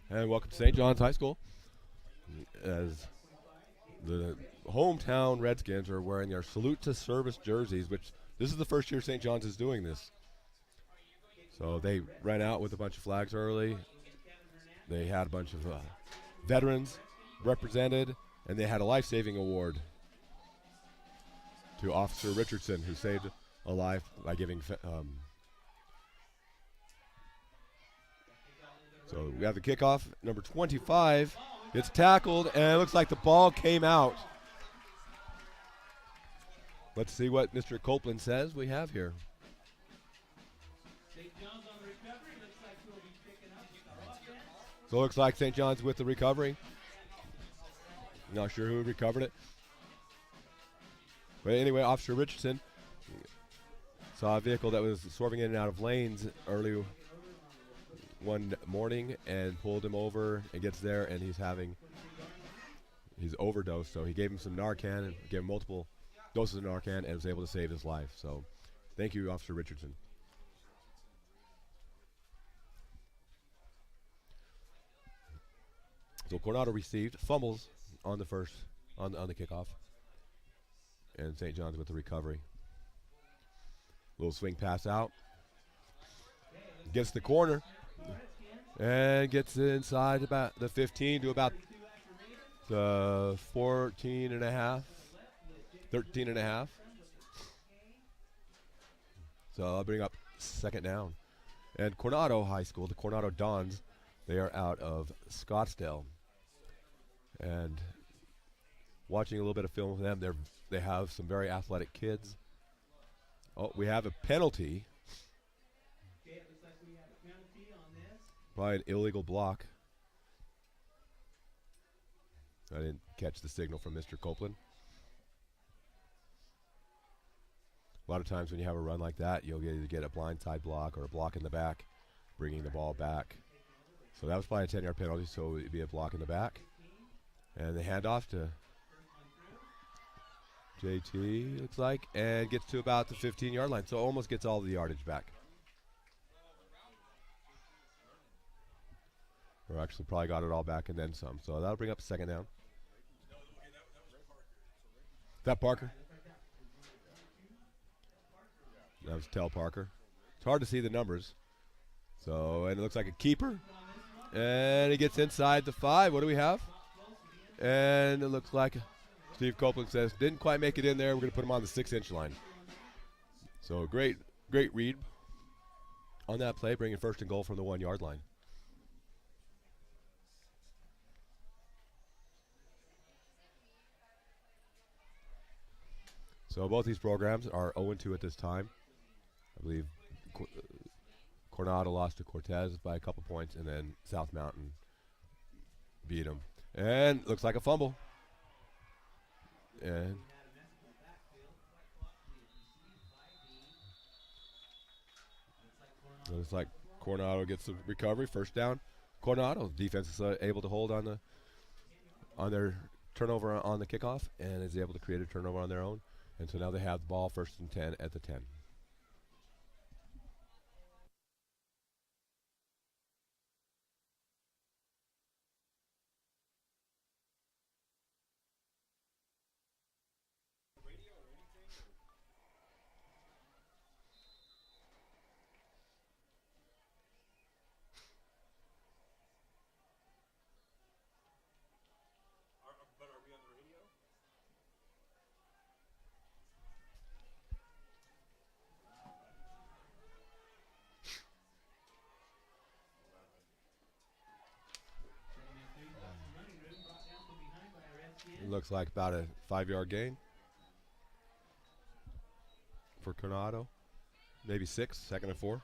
And welcome to St. John's High School. As the hometown Redskins are wearing their salute to service jerseys, which this is the first year St. John's is doing this. So they ran out with a bunch of flags early. They had a bunch of veterans represented, and they had a life-saving award to Officer Richardson, who saved a life by giving. So we have the kickoff. Number 25 gets tackled, and it looks like the ball came out. Let's see what Mr. Copeland says we have here. So it looks like St. John's with the recovery. Not sure who recovered it. But anyway, Officer Richardson saw a vehicle that was swerving in and out of lanes early one morning and pulled him over and gets there, and he's overdosed. So he gave him some Narcan and gave him multiple doses of Narcan and was able to save his life. So thank you, Officer Richardson. So Coronado received fumbles on the the kickoff, and St. John's with the recovery. Little swing pass out. Gets the corner and gets inside about the 15 to about the 14 and a half, 13 and a half. So I'll bring up second down. And Coronado High School, the Coronado Dons, they are out of Scottsdale. And watching a little bit of film of them, they have some very athletic kids. Oh, we have a penalty. Probably an illegal block. I didn't catch the signal from Mr. Copeland. A lot of times when you have a run like that, you'll either get a blindside block or a block in the back, bringing the ball back. So that was probably a 10-yard penalty, so it would be a block in the back. And the handoff to JT, looks like, and gets to about the 15-yard line, so almost gets all the yardage back. Or actually probably got it all back and then some. So that'll bring up second down. Is that Parker? That was Tell Parker. It's hard to see the numbers. So, and it looks like a keeper. And he gets inside the 5. What do we have? And it looks like Steve Copeland says, didn't quite make it in there. We're going to put him on the 6-inch line. So great read on that play, bringing first and goal from the 1-yard line. So both these programs are 0-2 at this time. I believe Coronado lost to Cortez by a couple points, and then South Mountain beat them. And looks like a fumble. And looks like Coronado gets the recovery, first down. Coronado defense is able to hold on their turnover on the kickoff, and is able to create a turnover on their own. And so now they have the ball first and 10 at the 10. It looks like about a 5-yard gain for Coronado. Maybe 6, second and 4.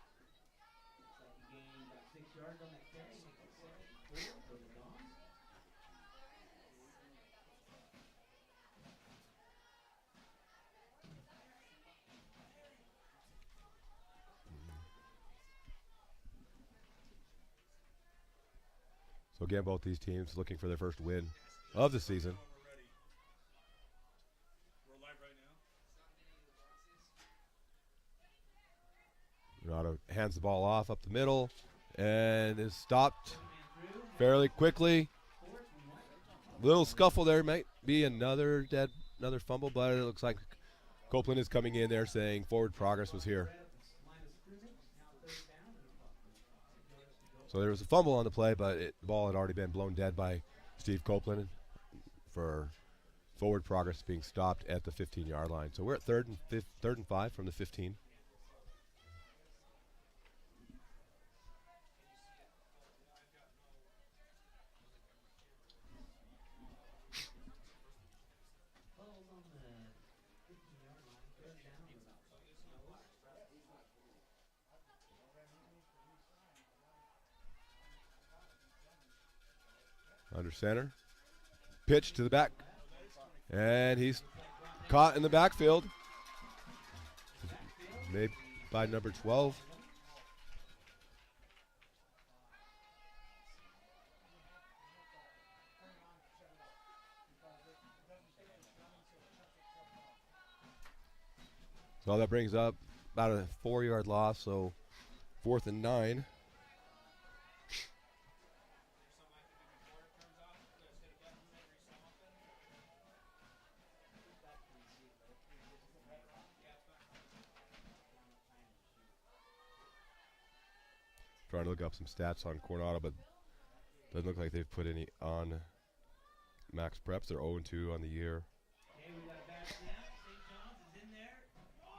So again, both these teams looking for their first win of the season. Coronado hands the ball off up the middle and is stopped fairly quickly. Little scuffle there, might be another fumble, but it looks like Copeland is coming in there saying forward progress was here. So there was a fumble on the play, but the ball had already been blown dead by Steve Copeland for forward progress being stopped at the 15-yard line. So we're at third and 5 from the 15. Under center. Pitch to the back. And he's caught in the backfield. Made by number 12. So that brings up about a 4-yard loss, so 4th and 9. Trying to look up some stats on Coronado, but doesn't look like they've put any on max preps. They're 0-2 on the year. Okay, we got a bad snap. St. John's is in there.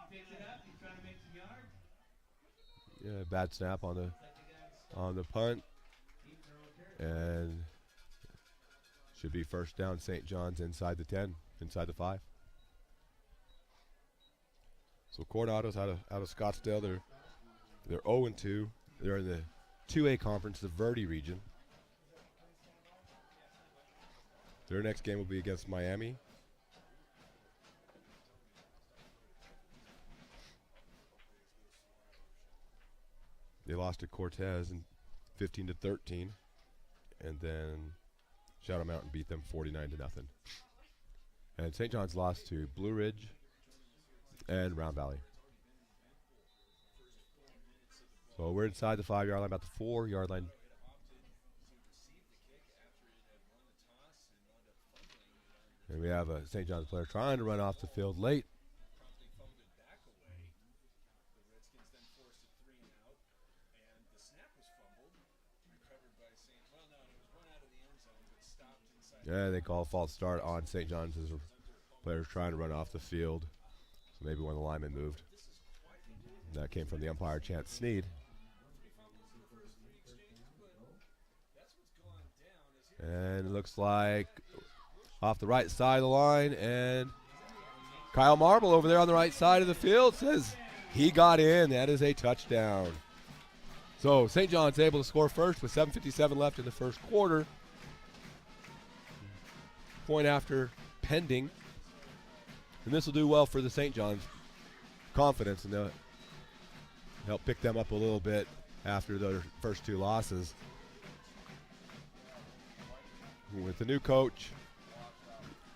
He picks it up. He's trying to make some yards. Yeah, bad snap on the punt. And should be first down. St. John's inside the 10, inside the 5. So Coronado's out of Scottsdale. They're 0-2. They're in the 2A conference, the Varsity region. Their next game will be against Miami. They lost to Cortez in 15-13, and then Shadow Mountain beat them 49-0. And St. John's lost to Blue Ridge and Round Valley. So we're inside the 5-yard line, about the 4-yard line. And we have a St. John's player trying to run off the field late. Yeah, they call a false start on St. John's as players trying to run off the field. So maybe one of the linemen moved. That came from the umpire, Chance Sneed. And it looks like off the right side of the line, and Kyle Marble over there on the right side of the field says he got in. That is a touchdown. So St. John's able to score first with 7:57 left in the first quarter. Point after pending. And this will do well for the St. John's confidence, and they'll help pick them up a little bit after their first 2 losses. With the new coach,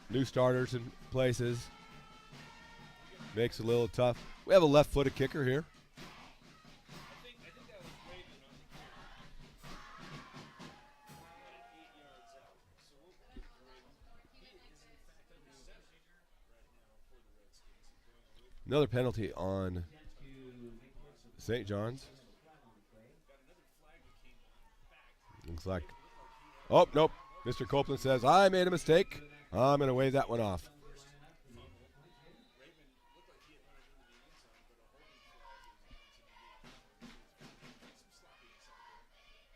new starters in places, makes it a little tough. We have a left-footed kicker here. Another penalty on St. John's. Looks like, oh, nope. Mr. Copeland says, I made a mistake. I'm going to wave that one off.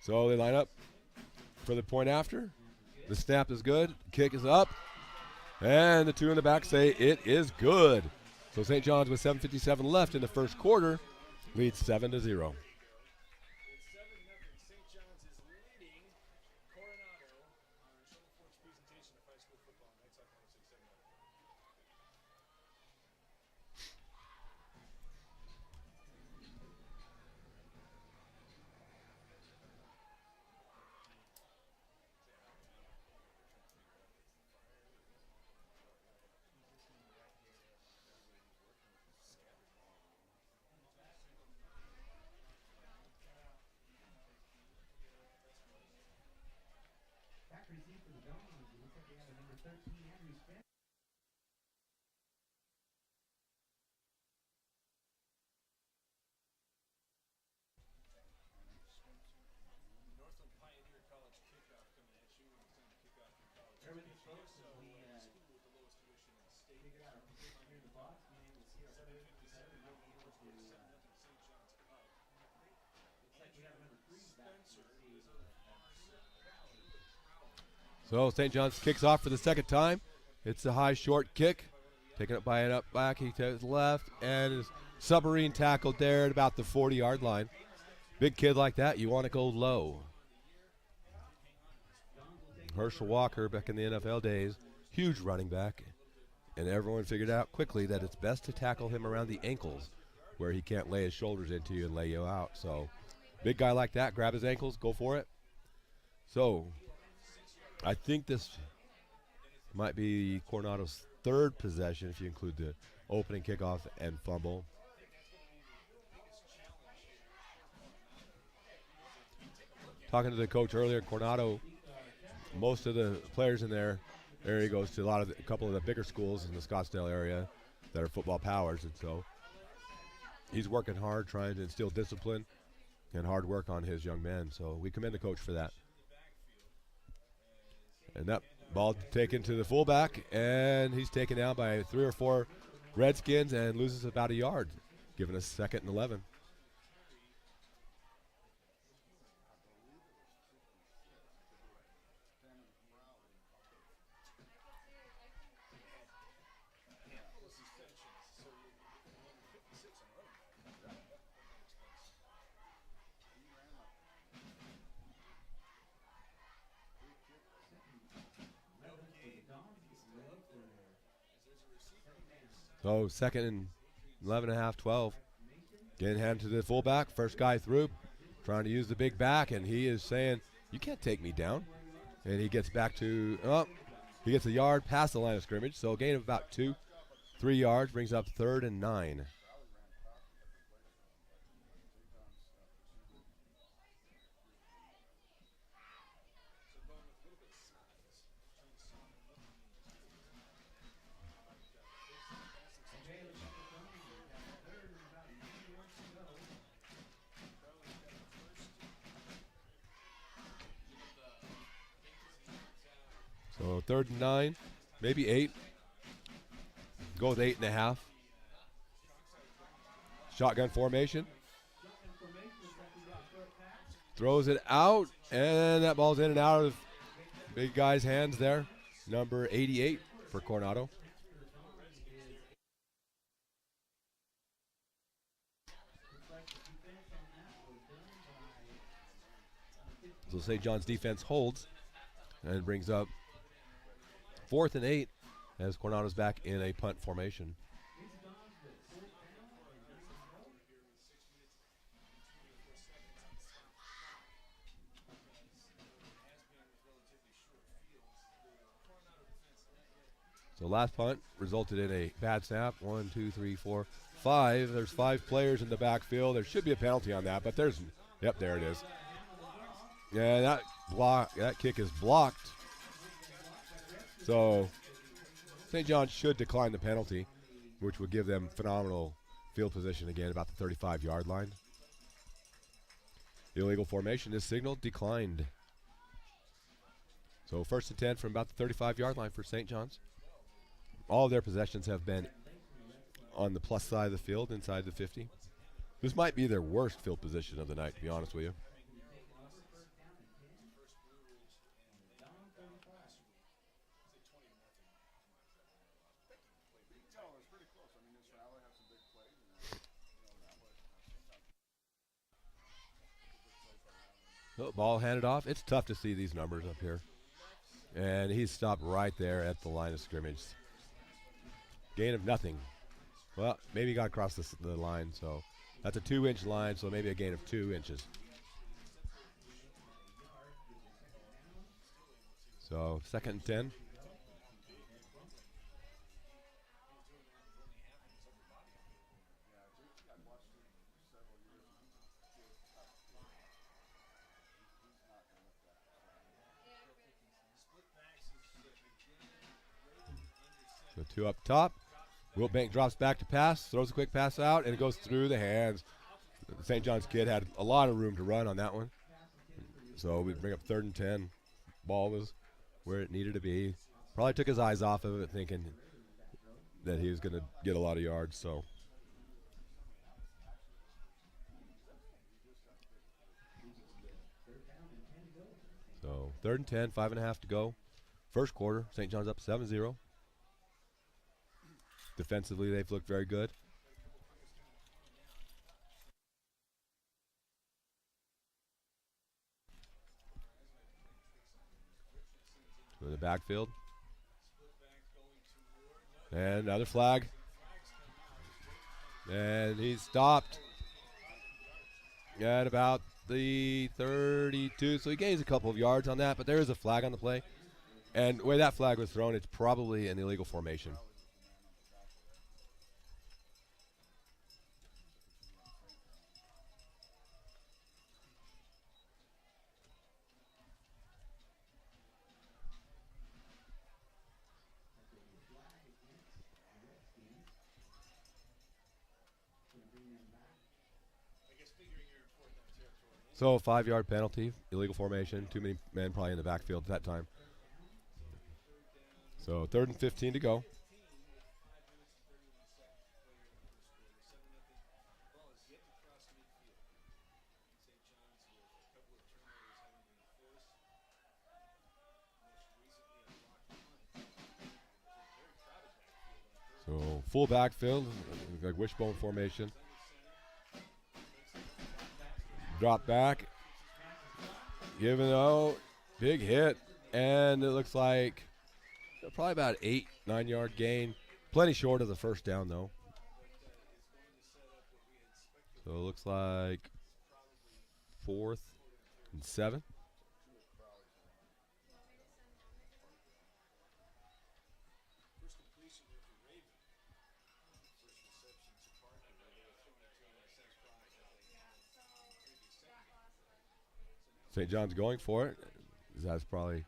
So they line up for the point after. The snap is good. Kick is up. And the 2 in the back say it is good. So St. John's with 7:57 left in the first quarter leads 7-0. received for the Dons. It looks like they have a number 13, Andrew Spencer. Bear with us, folks, as we figure out our position here in the box, being able to see our players a little better, and being able to. Looks like we have a number 3 back. So St. John's kicks off for the second time. It's a high short kick. Taken up by an up back. He to his left and is submarine tackled there at about the 40-yard line. Big kid like that, you want to go low. Herschel Walker, back in the NFL days, huge running back. And everyone figured out quickly that it's best to tackle him around the ankles where he can't lay his shoulders into you and lay you out. So big guy like that, grab his ankles, go for it. So I think this might be Coronado's third possession if you include the opening kickoff and fumble. Talking to the coach earlier, Coronado, most of the players in there, there he goes to a couple of the bigger schools in the Scottsdale area that are football powers, and so he's working hard, trying to instill discipline and hard work on his young men. So we commend the coach for that. And that ball taken to the fullback, and he's taken down by 3 or 4 Redskins and loses about a yard, giving us 2nd and 11. So 2nd and 11 and a half, 12. Getting handed to the fullback. First guy through, trying to use the big back, and he is saying, you can't take me down. And he gets back to, he gets a yard past the line of scrimmage. So a gain of about 2-3 yards brings up 3rd and 9. So 3rd and 9, maybe 8. Go with 8.5. Shotgun formation. Throws it out, and that ball's in and out of big guy's hands there. Number 88 for Coronado. So St. John's defense holds and brings up 4th and 8 as Coronado's back in a punt formation. So last punt resulted in a bad snap. 1, 2, 3, 4, 5. There's 5 players in the backfield. There should be a penalty on that, but there it is. Yeah, that kick is blocked. So St. John's should decline the penalty, which would give them phenomenal field position again, about the 35-yard line. Illegal formation is signaled, declined. So 1st and 10 from about the 35-yard line for St. John's. All of their possessions have been on the plus side of the field, inside the 50. This might be their worst field position of the night, to be honest with you. Oh, ball handed off. It's tough to see these numbers up here. And he's stopped right there at the line of scrimmage. Gain of nothing. Well, maybe he got across the line, so that's a 2-inch line, so maybe a gain of 2 inches. So 2nd and 10. 2 up top. Wilbank drops back to pass, throws a quick pass out, and it goes through the hands. The St. John's kid had a lot of room to run on that one. So we bring up 3rd and 10. Ball was where it needed to be. Probably took his eyes off of it, thinking that he was going to get a lot of yards. So 3rd and 10, 5.5 to go. First quarter, St. John's up 7-0. Defensively, they've looked very good. In the backfield. And another flag. And he's stopped at about the 32. So he gains a couple of yards on that, but there is a flag on the play. And the way that flag was thrown, it's probably an illegal formation. So a 5-yard penalty, illegal formation, too many men probably in the backfield at that time. So 3rd and 15 to go. So full backfield, like wishbone formation. Drop back, giving out, big hit, and it looks like probably about 8-9 yard gain. Plenty short of the first down though. So it looks like 4th and 7. St. John's going for it. That's probably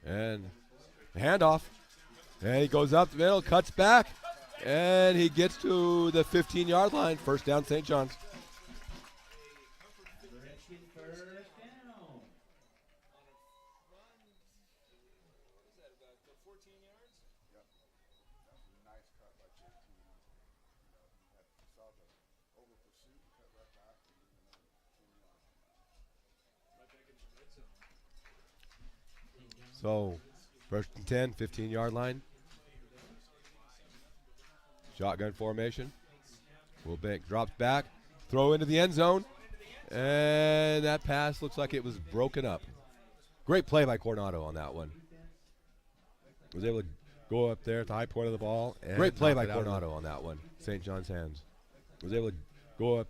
and handoff. And he goes up the middle, cuts back, and he gets to the 15-yard line. First down, St. John's. So, 1st and 10, 15-yard line. Shotgun formation. Wilbank drops back. Throw into the end zone. And that pass looks like it was broken up. Great play by Coronado on that one. Was able to go up there at the high point of the ball. And great play by Coronado on that one. St. John's hands. Was able to go up.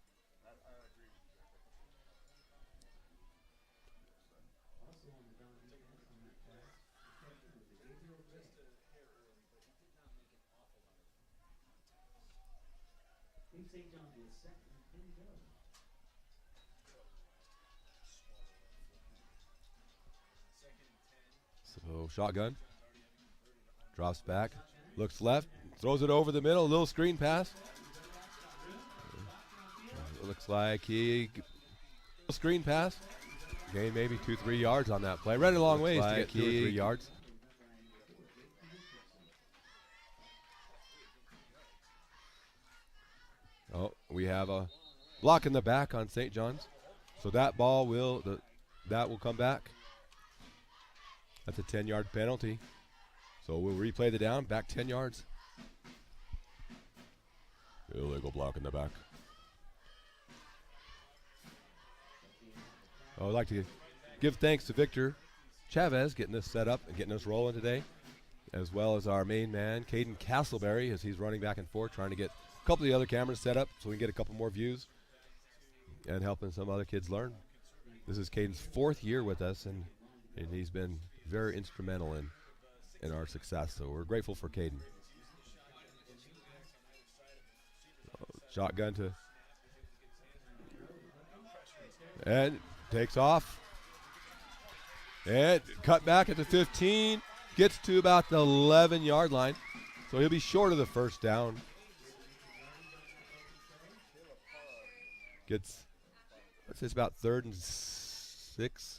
So shotgun, drops back, looks left, throws it over the middle, a little screen pass. It looks like he screen pass. Gained maybe 2-3 yards on that play. Ran a long ways to get 2 or 3 yards. Oh, we have a block in the back on St. John's. So that ball will come back. That's a 10-yard penalty. So we'll replay the down, back 10 yards. Illegal block in the back. I'd like to give thanks to Victor Chavez getting this set up and getting us rolling today, as well as our main man, Caden Castleberry, as he's running back and forth, trying to get a couple of the other cameras set up so we can get a couple more views and helping some other kids learn. This is Caden's 4th year with us, and he's been very instrumental in our success, so we're grateful for Caden. Shotgun to and takes off. And cut back at the 15. Gets to about the 11-yard line. So he'll be short of the first down. Gets, let's say it's about 3rd and 6.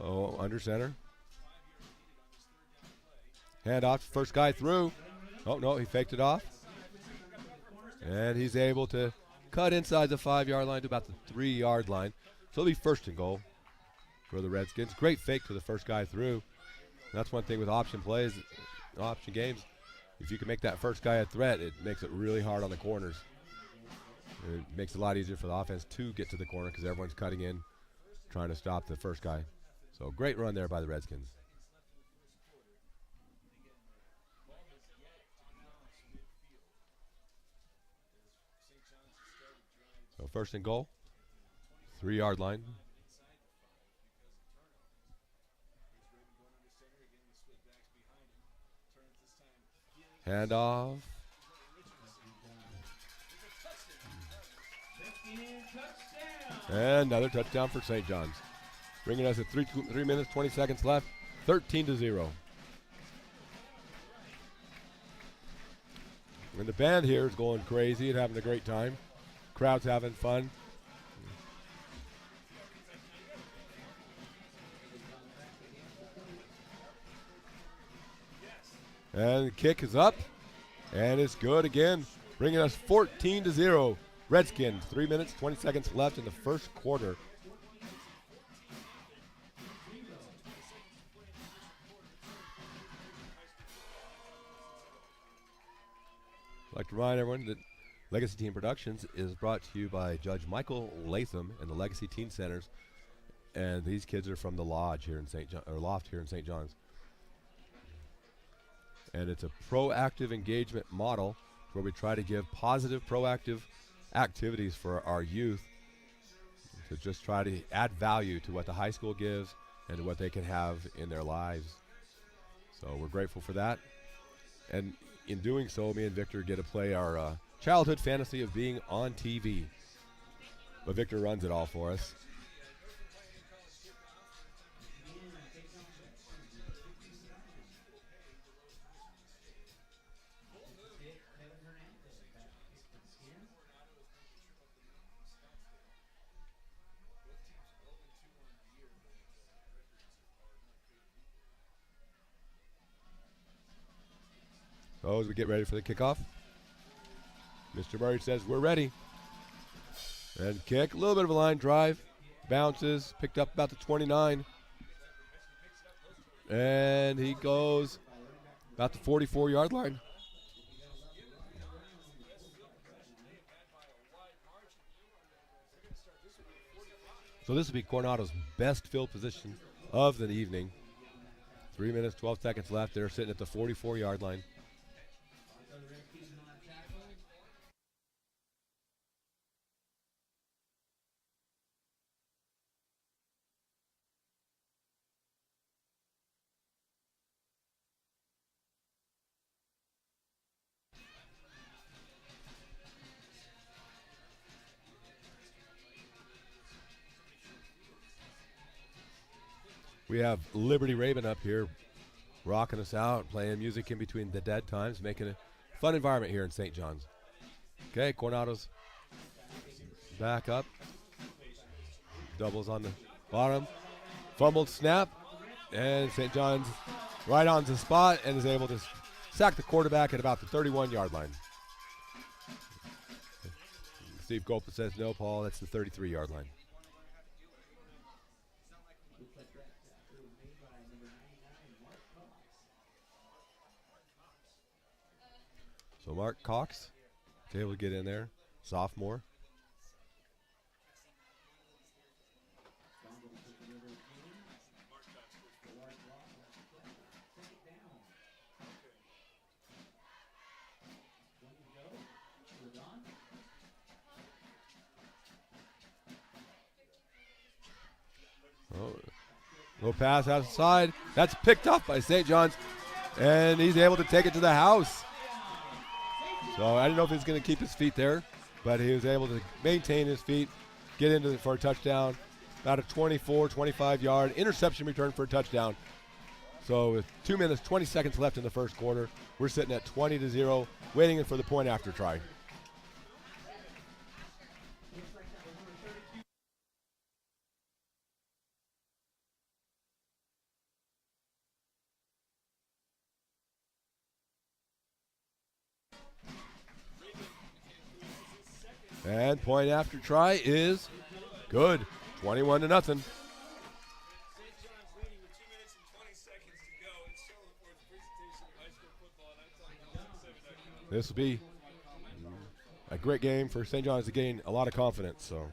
Oh, under center. Hand off, first guy through. Oh, no, he faked it off. And he's able to cut inside the 5-yard line to about the 3-yard line. So it'll be 1st and goal for the Redskins. Great fake to the first guy through. And that's one thing with option plays, option games. If you can make that first guy a threat, it makes it really hard on the corners. It makes it a lot easier for the offense to get to the corner because everyone's cutting in, trying to stop the first guy. So great run there by the Redskins. So 1st and goal, 3-yard line. Handoff. And another touchdown for St. John's. Bringing us at 3 minutes, 20 seconds left, 13-0. And the band here is going crazy and having a great time. Crowd's having fun. And the kick is up, and it's good again, bringing us 14-0. Redskins, 3 minutes, 20 seconds left in the first quarter. I'd like to remind everyone that Legacy Team Productions is brought to you by Judge Michael Latham and the Legacy Teen Centers, and these kids are from the Lodge here in Loft here in St. John's. And it's a proactive engagement model where we try to give positive, proactive activities for our youth to just try to add value to what the high school gives and to what they can have in their lives. So we're grateful for that. And in doing so, me and Victor get to play our childhood fantasy of being on TV. But Victor runs it all for us. So as we get ready for the kickoff, Mr. Murray says we're ready. And kick, a little bit of a line drive, bounces, picked up about the 29. And he goes about the 44-yard line. So this will be Coronado's best field position of the evening. 3 minutes, 12 seconds left. They're sitting at the 44-yard line. We have Liberty Raven up here rocking us out, playing music in between the dead times, making a fun environment here in St. John's. Okay, Coronado's back up. Doubles on the bottom. Fumbled snap. And St. John's right on the spot and is able to sack the quarterback at about the 31-yard line. Steve Gopa says no, Paul. That's the 33-yard line. So Mark Cox is able to get in there, sophomore. Little pass outside. That's picked up by St. John's, and he's able to take it to the house. So I didn't know if he's going to keep his feet there, but he was able to maintain his feet, get into it for a touchdown. About a 24, 25-yard interception return for a touchdown. So with 2 minutes, 20 seconds left in the first quarter, we're sitting at 20-0, waiting for the point after try. And point after try is good. 21-0. This will be a great game for St. John's to gain a lot of confidence. So.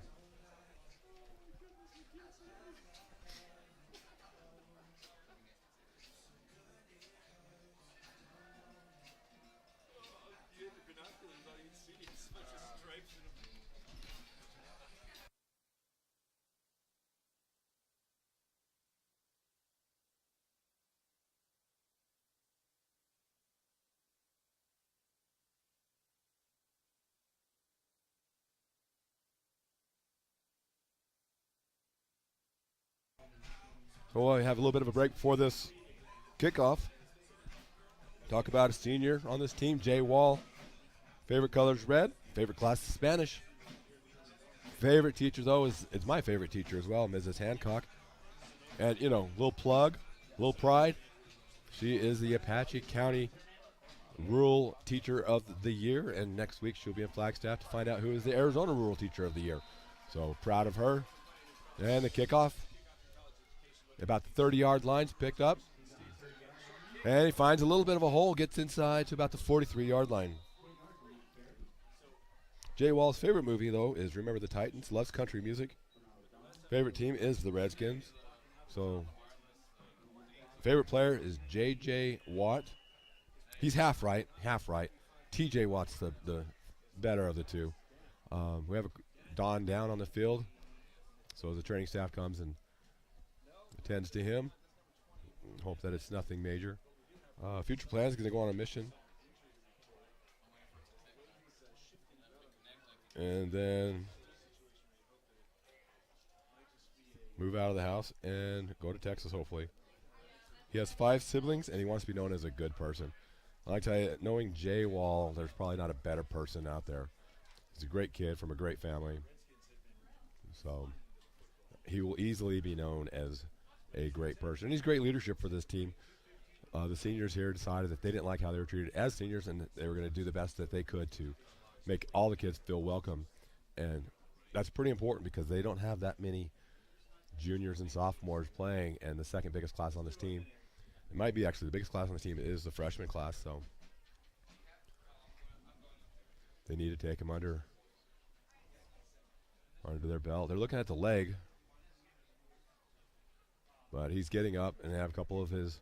So we'll have a little bit of a break before this kickoff. Talk about a senior on this team, Jay Wall. Favorite color is red. Favorite class is Spanish. Favorite teacher, though, is my favorite teacher as well, Mrs. Hancock. And, little plug, little pride. She is the Apache County Rural Teacher of the Year, and next week she'll be in Flagstaff to find out who is the Arizona Rural Teacher of the Year. So proud of her. And the kickoff, about the 30-yard line's picked up. And he finds a little bit of a hole, gets inside to about the 43-yard line. Jay Wall's favorite movie, though, is Remember the Titans. Loves country music. Favorite team is the Redskins. So, favorite player is J.J. Watt. He's half right. T.J. Watt's the better of the two. We have Don down on the field. So the training staff comes and attends to him. Hope that it's nothing major. Future plans, going to go on a mission. And then move out of the house and go to Texas, hopefully. He has 5 siblings, and he wants to be known as a good person. I like to tell you, knowing Jay Wall, there's probably not a better person out there. He's a great kid from a great family. So he will easily be known as a great person. And he's great leadership for this team. The seniors here decided that they didn't like how they were treated as seniors, and they were going to do the best that they could to make all the kids feel welcome. And that's pretty important because they don't have that many juniors and sophomores playing, and the second biggest class on this team, it might be actually the biggest class on this team, is the freshman class. So they need to take them under their belt. They're looking at the leg, but he's getting up and have a couple of his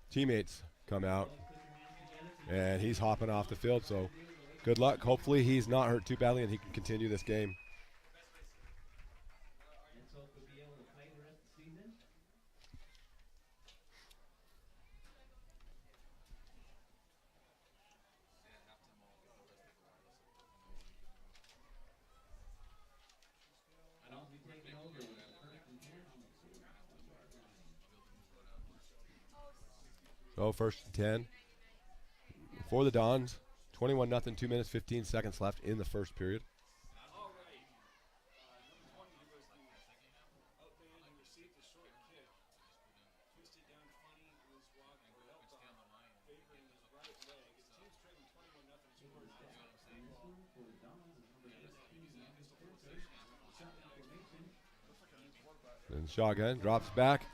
teammates come out, and he's hopping off the field. So good luck. Hopefully he's not hurt too badly and he can continue this game. So first and 10 for the Dons. 21-0, 2 minutes, 15 seconds left in the first period. And shotgun drops back.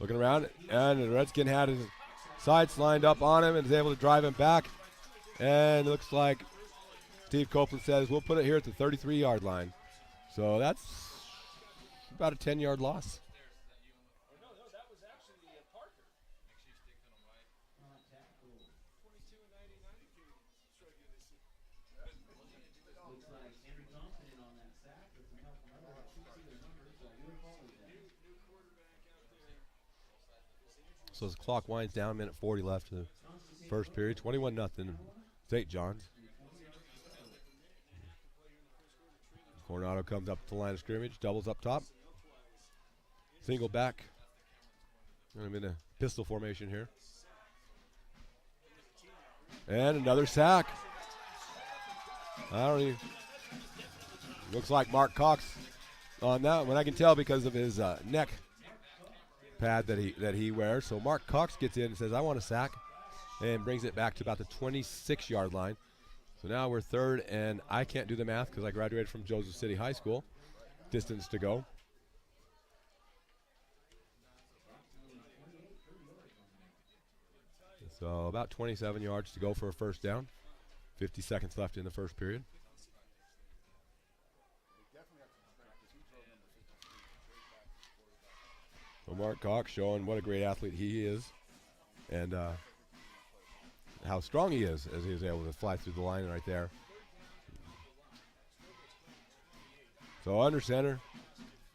Looking around, and the Redskin had his sights lined up on him and is able to drive him back. And it looks like Steve Copeland says, we'll put it here at the 33-yard line. So that's about a 10-yard loss. So as the clock winds down, minute 40 left in the first period. 21-0 St. John's. Coronado comes up to the line of scrimmage, doubles up top. Single back. I'm in a pistol formation here. And another sack. I don't even. Looks like Mark Cox on that one. I can tell because of his neck pad that he wears. So Mark Cox gets in and says, I want a sack, and brings it back to about the 26-yard line. So now we're third, and I can't do the math because I graduated from Joseph City High School. Distance to go. So about 27 yards to go for a first down. 50 seconds left in the first period. So Mark Cox showing what a great athlete he is, and how strong he is as he was able to fly through the line right there. So under center,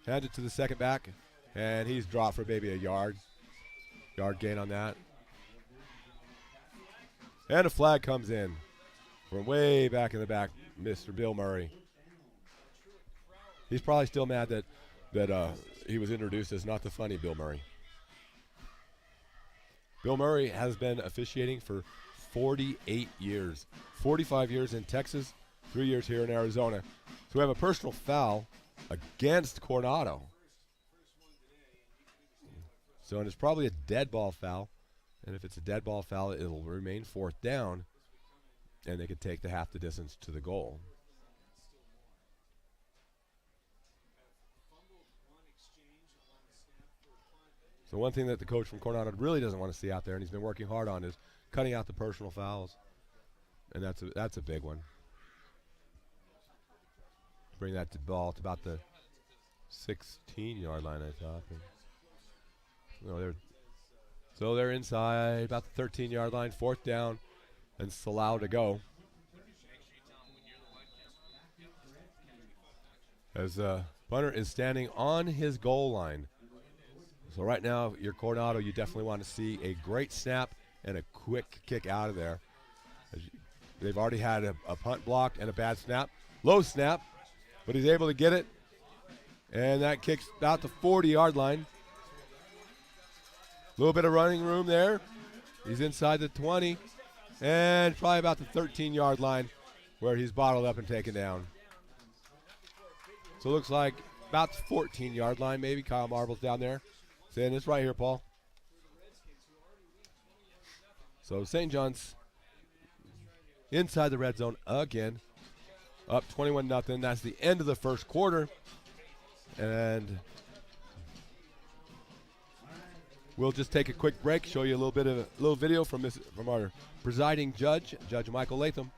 hand it to the second back, and he's dropped for maybe a yard gain on that. And a flag comes in from way back in the back, Mr. Bill Murray. He's probably still mad that he was introduced as not the funny Bill Murray. Bill Murray has been officiating for 48 years. 45 years in Texas, 3 years here in Arizona. So we have a personal foul against Coronado. So it's probably a dead ball foul. And if it's a dead ball foul, it'll remain fourth down, and they could take the half the distance to the goal. So one thing that the coach from Coronado really doesn't want to see out there, and he's been working hard on, is cutting out the personal fouls. And that's a big one. Bring that to ball to about the 16-yard line, I thought. No, so they're inside about the 13-yard line, fourth down, and Salau to go. As punter is standing on his goal line. So right now, your Coronado, you definitely want to see a great snap and a quick kick out of there. They've already had a punt blocked and a bad snap. Low snap, but he's able to get it. And that kicks about the 40-yard line. A little bit of running room there. He's inside the 20. And probably about the 13-yard line where he's bottled up and taken down. So it looks like about the 14-yard line maybe. Kyle Marble's down there. Saying this right here, Paul. So St. John's inside the red zone again. Up 21-0. That's the end of the first quarter. And we'll just take a quick break, show you a little video from our presiding judge, Judge Michael Latham.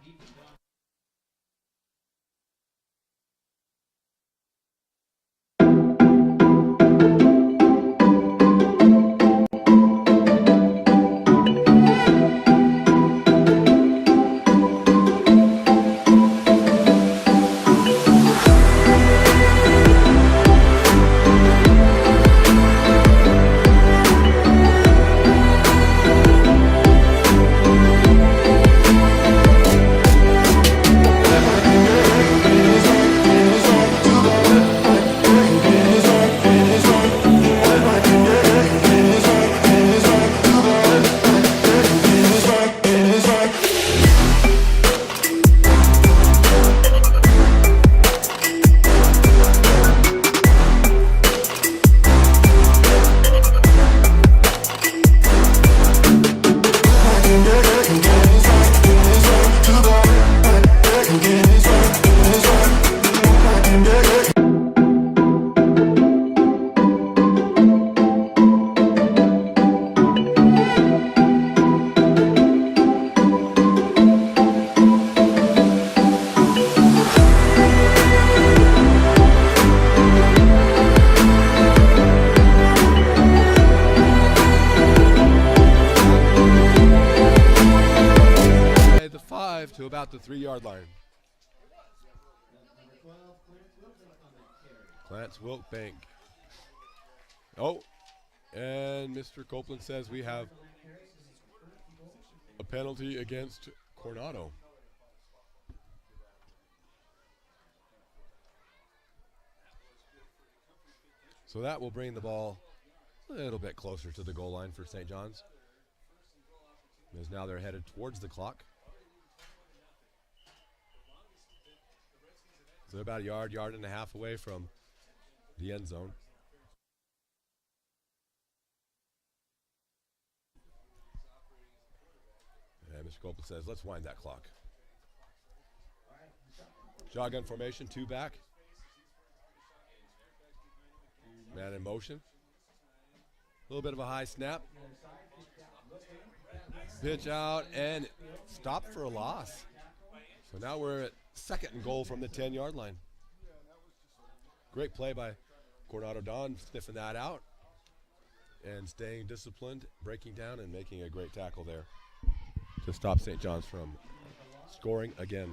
To about the 3-yard line. Clarence Wilkbank. Oh, And Mr. Copeland says we have a penalty against Coronado. So that will bring the ball a little bit closer to the goal line for St. John's. As now they're headed towards the clock. So they're about a yard and a half away from the end zone. And Mr. Copeland says, let's wind that clock. Shotgun formation, 2 back. Man in motion. A little bit of a high snap. Pitch out and stop for a loss. So now we're at 2nd and goal from the 10-yard line. Great play by Coronado Don, sniffing that out and staying disciplined, breaking down and making a great tackle there to stop St. John's from scoring again.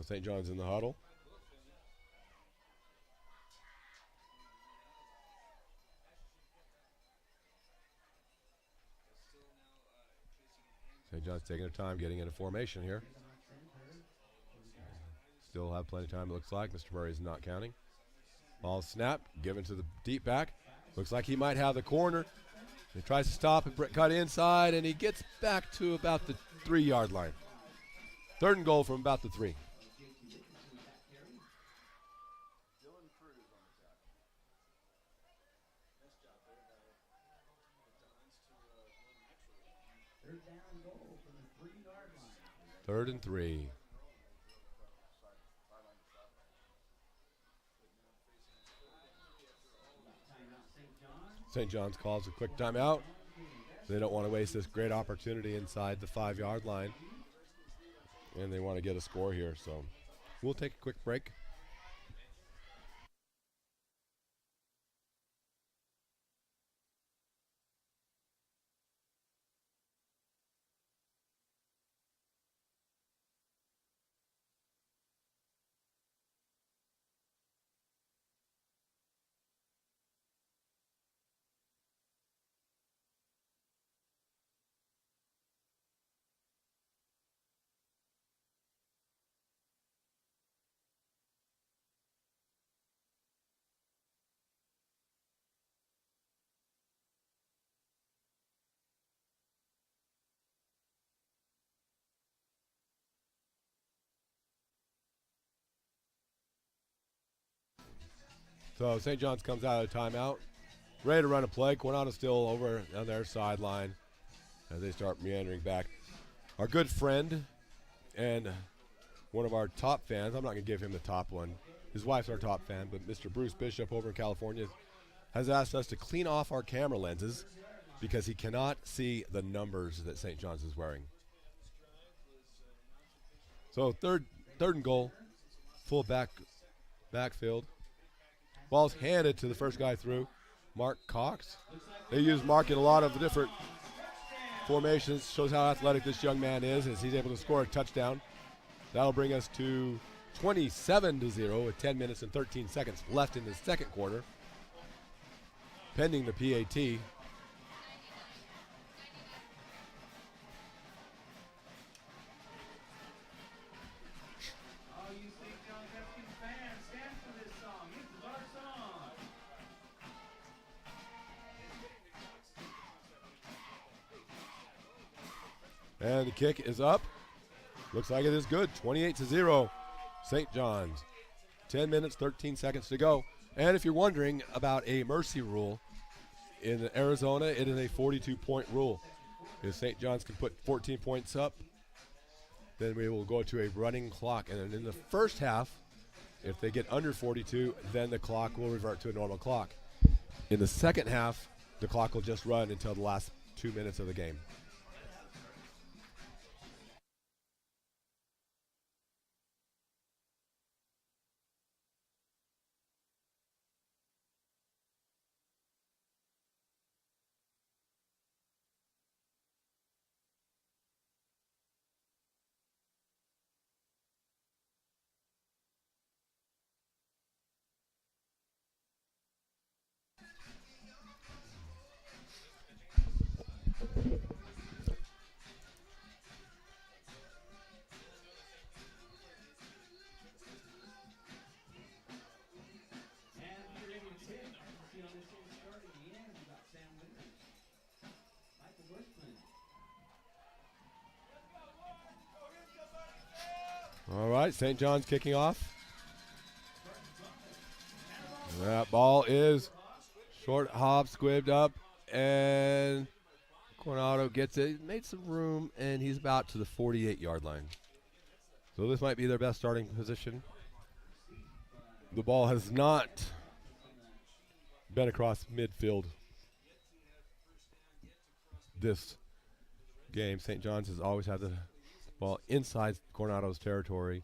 St. John's in the huddle. St. John's taking their time getting into formation here. Still have plenty of time, it looks like. Mr. Murray is not counting. Ball snap, given to the deep back. Looks like he might have the corner. He tries to stop and cut inside, and he gets back to about the 3-yard line. 3rd and goal from about the 3. Third and 3. St. John's calls a quick timeout. They don't want to waste this great opportunity inside the 5-yard line. And they want to get a score here, so we'll take a quick break. So St. John's comes out of timeout, ready to run a play. Coronado's still over on their sideline as they start meandering back. Our good friend and one of our top fans, I'm not going to give him the top one. His wife's our top fan, but Mr. Bruce Bishop over in California has asked us to clean off our camera lenses because he cannot see the numbers that St. John's is wearing. So third and goal, full backfield. Ball's handed to the first guy through, Mark Cox. They use Mark in a lot of different formations. Shows how athletic this young man is as he's able to score a touchdown. That'll bring us to 27-0 with 10 minutes and 13 seconds left in the 2nd quarter. Pending the PAT. And the kick is up. Looks like it is good. 28-0, St. John's. 10 minutes, 13 seconds to go. And if you're wondering about a mercy rule, in Arizona, it is a 42-point rule. If St. John's can put 14 points up, then we will go to a running clock. And then in the first half, if they get under 42, then the clock will revert to a normal clock. In the second half, the clock will just run until the last 2 minutes of the game. All right, St. John's kicking off. That ball is short hop, squibbed up, and Coronado gets it. He's made some room, and he's about to the 48-yard line. So this might be their best starting position. The ball has not been across midfield this game. St. John's has always had the ball inside Coronado's territory,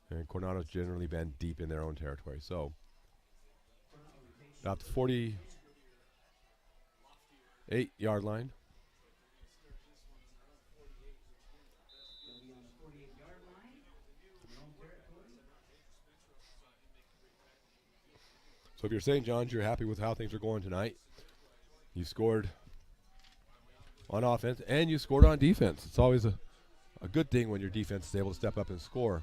and Coronado's generally been deep in their own territory. So about the 48-yard line. So if you're St. John's, you're happy with how things are going tonight. You scored on offense, and you scored on defense. It's always a good thing when your defense is able to step up and score.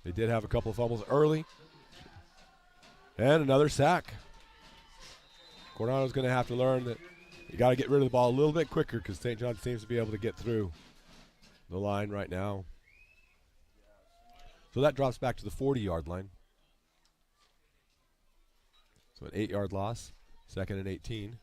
They did have a couple of fumbles early, and another sack. Coronado's going to have to learn that you got to get rid of the ball a little bit quicker because St. John's seems to be able to get through the line right now. So that drops back to the 40-yard line. So an 8-yard loss, 2nd and 18.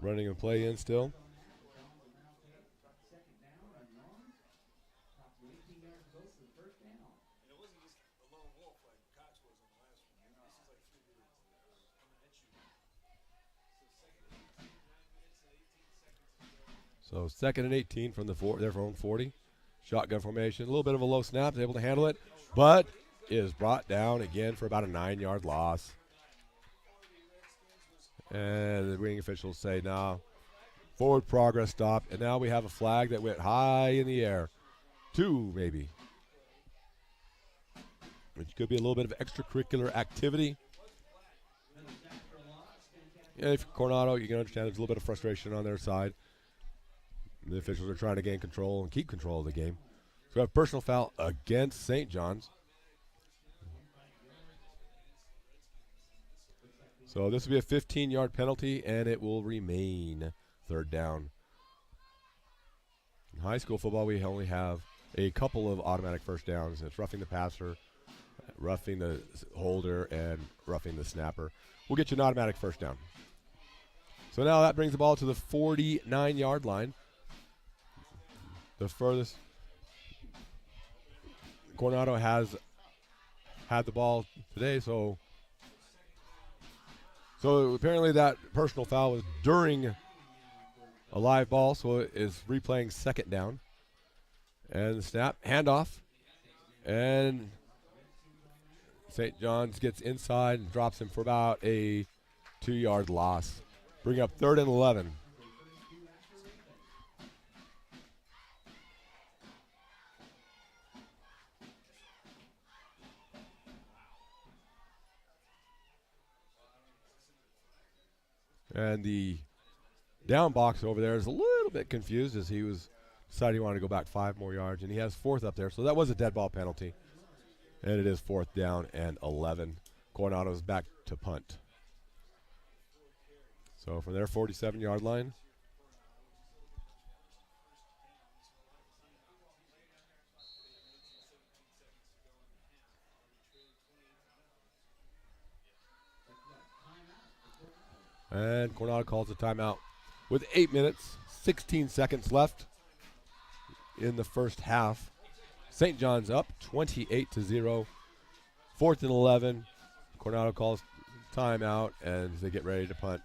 Running and play in still. So 2nd and 18 from their own 40. Shotgun formation, a little bit of a low snap, able to handle it, but is brought down again for about a 9-yard loss. And the ring officials say, no, forward progress stop. And now we have a flag that went high in the air. 2, maybe. Which could be a little bit of extracurricular activity. And if Coronado, you can understand there's a little bit of frustration on their side. The officials are trying to gain control and keep control of the game. So we have personal foul against St. John's. So this will be a 15-yard penalty, and it will remain 3rd down. In high school football, we only have a couple of automatic first downs. It's roughing the passer, roughing the holder, and roughing the snapper. We'll get you an automatic first down. So now that brings the ball to the 49-yard line. The furthest Coronado has had the ball today, so apparently that personal foul was during a live ball, so it is replaying 2nd down. And the snap, handoff, and St. John's gets inside and drops him for about a 2-yard loss. Bring up 3rd and 11. And the down box over there is a little bit confused as he was deciding he wanted to go back 5 more yards, and he has 4th up there. So that was a dead ball penalty. And it is 4th down and 11. Coronado's back to punt. So from their 47-yard line. And Coronado calls a timeout with 8 minutes, 16 seconds left in the first half. St. John's up 28-0. 4th and 11. Coronado calls timeout as they get ready to punt.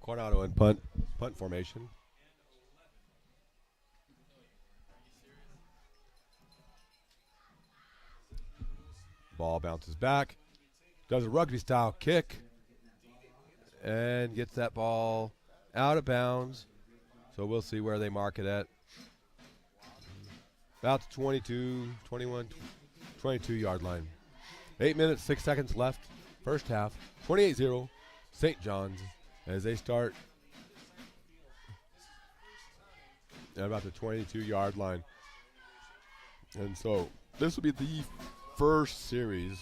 Coronado in punt formation. Ball bounces back. Does a rugby-style kick. And gets that ball out of bounds. So we'll see where they mark it at. About the 22, 21, 22-yard line. 8 minutes, 6 seconds left. First half. 28-0. St. John's as they start at about the 22-yard line. And so this will be the first series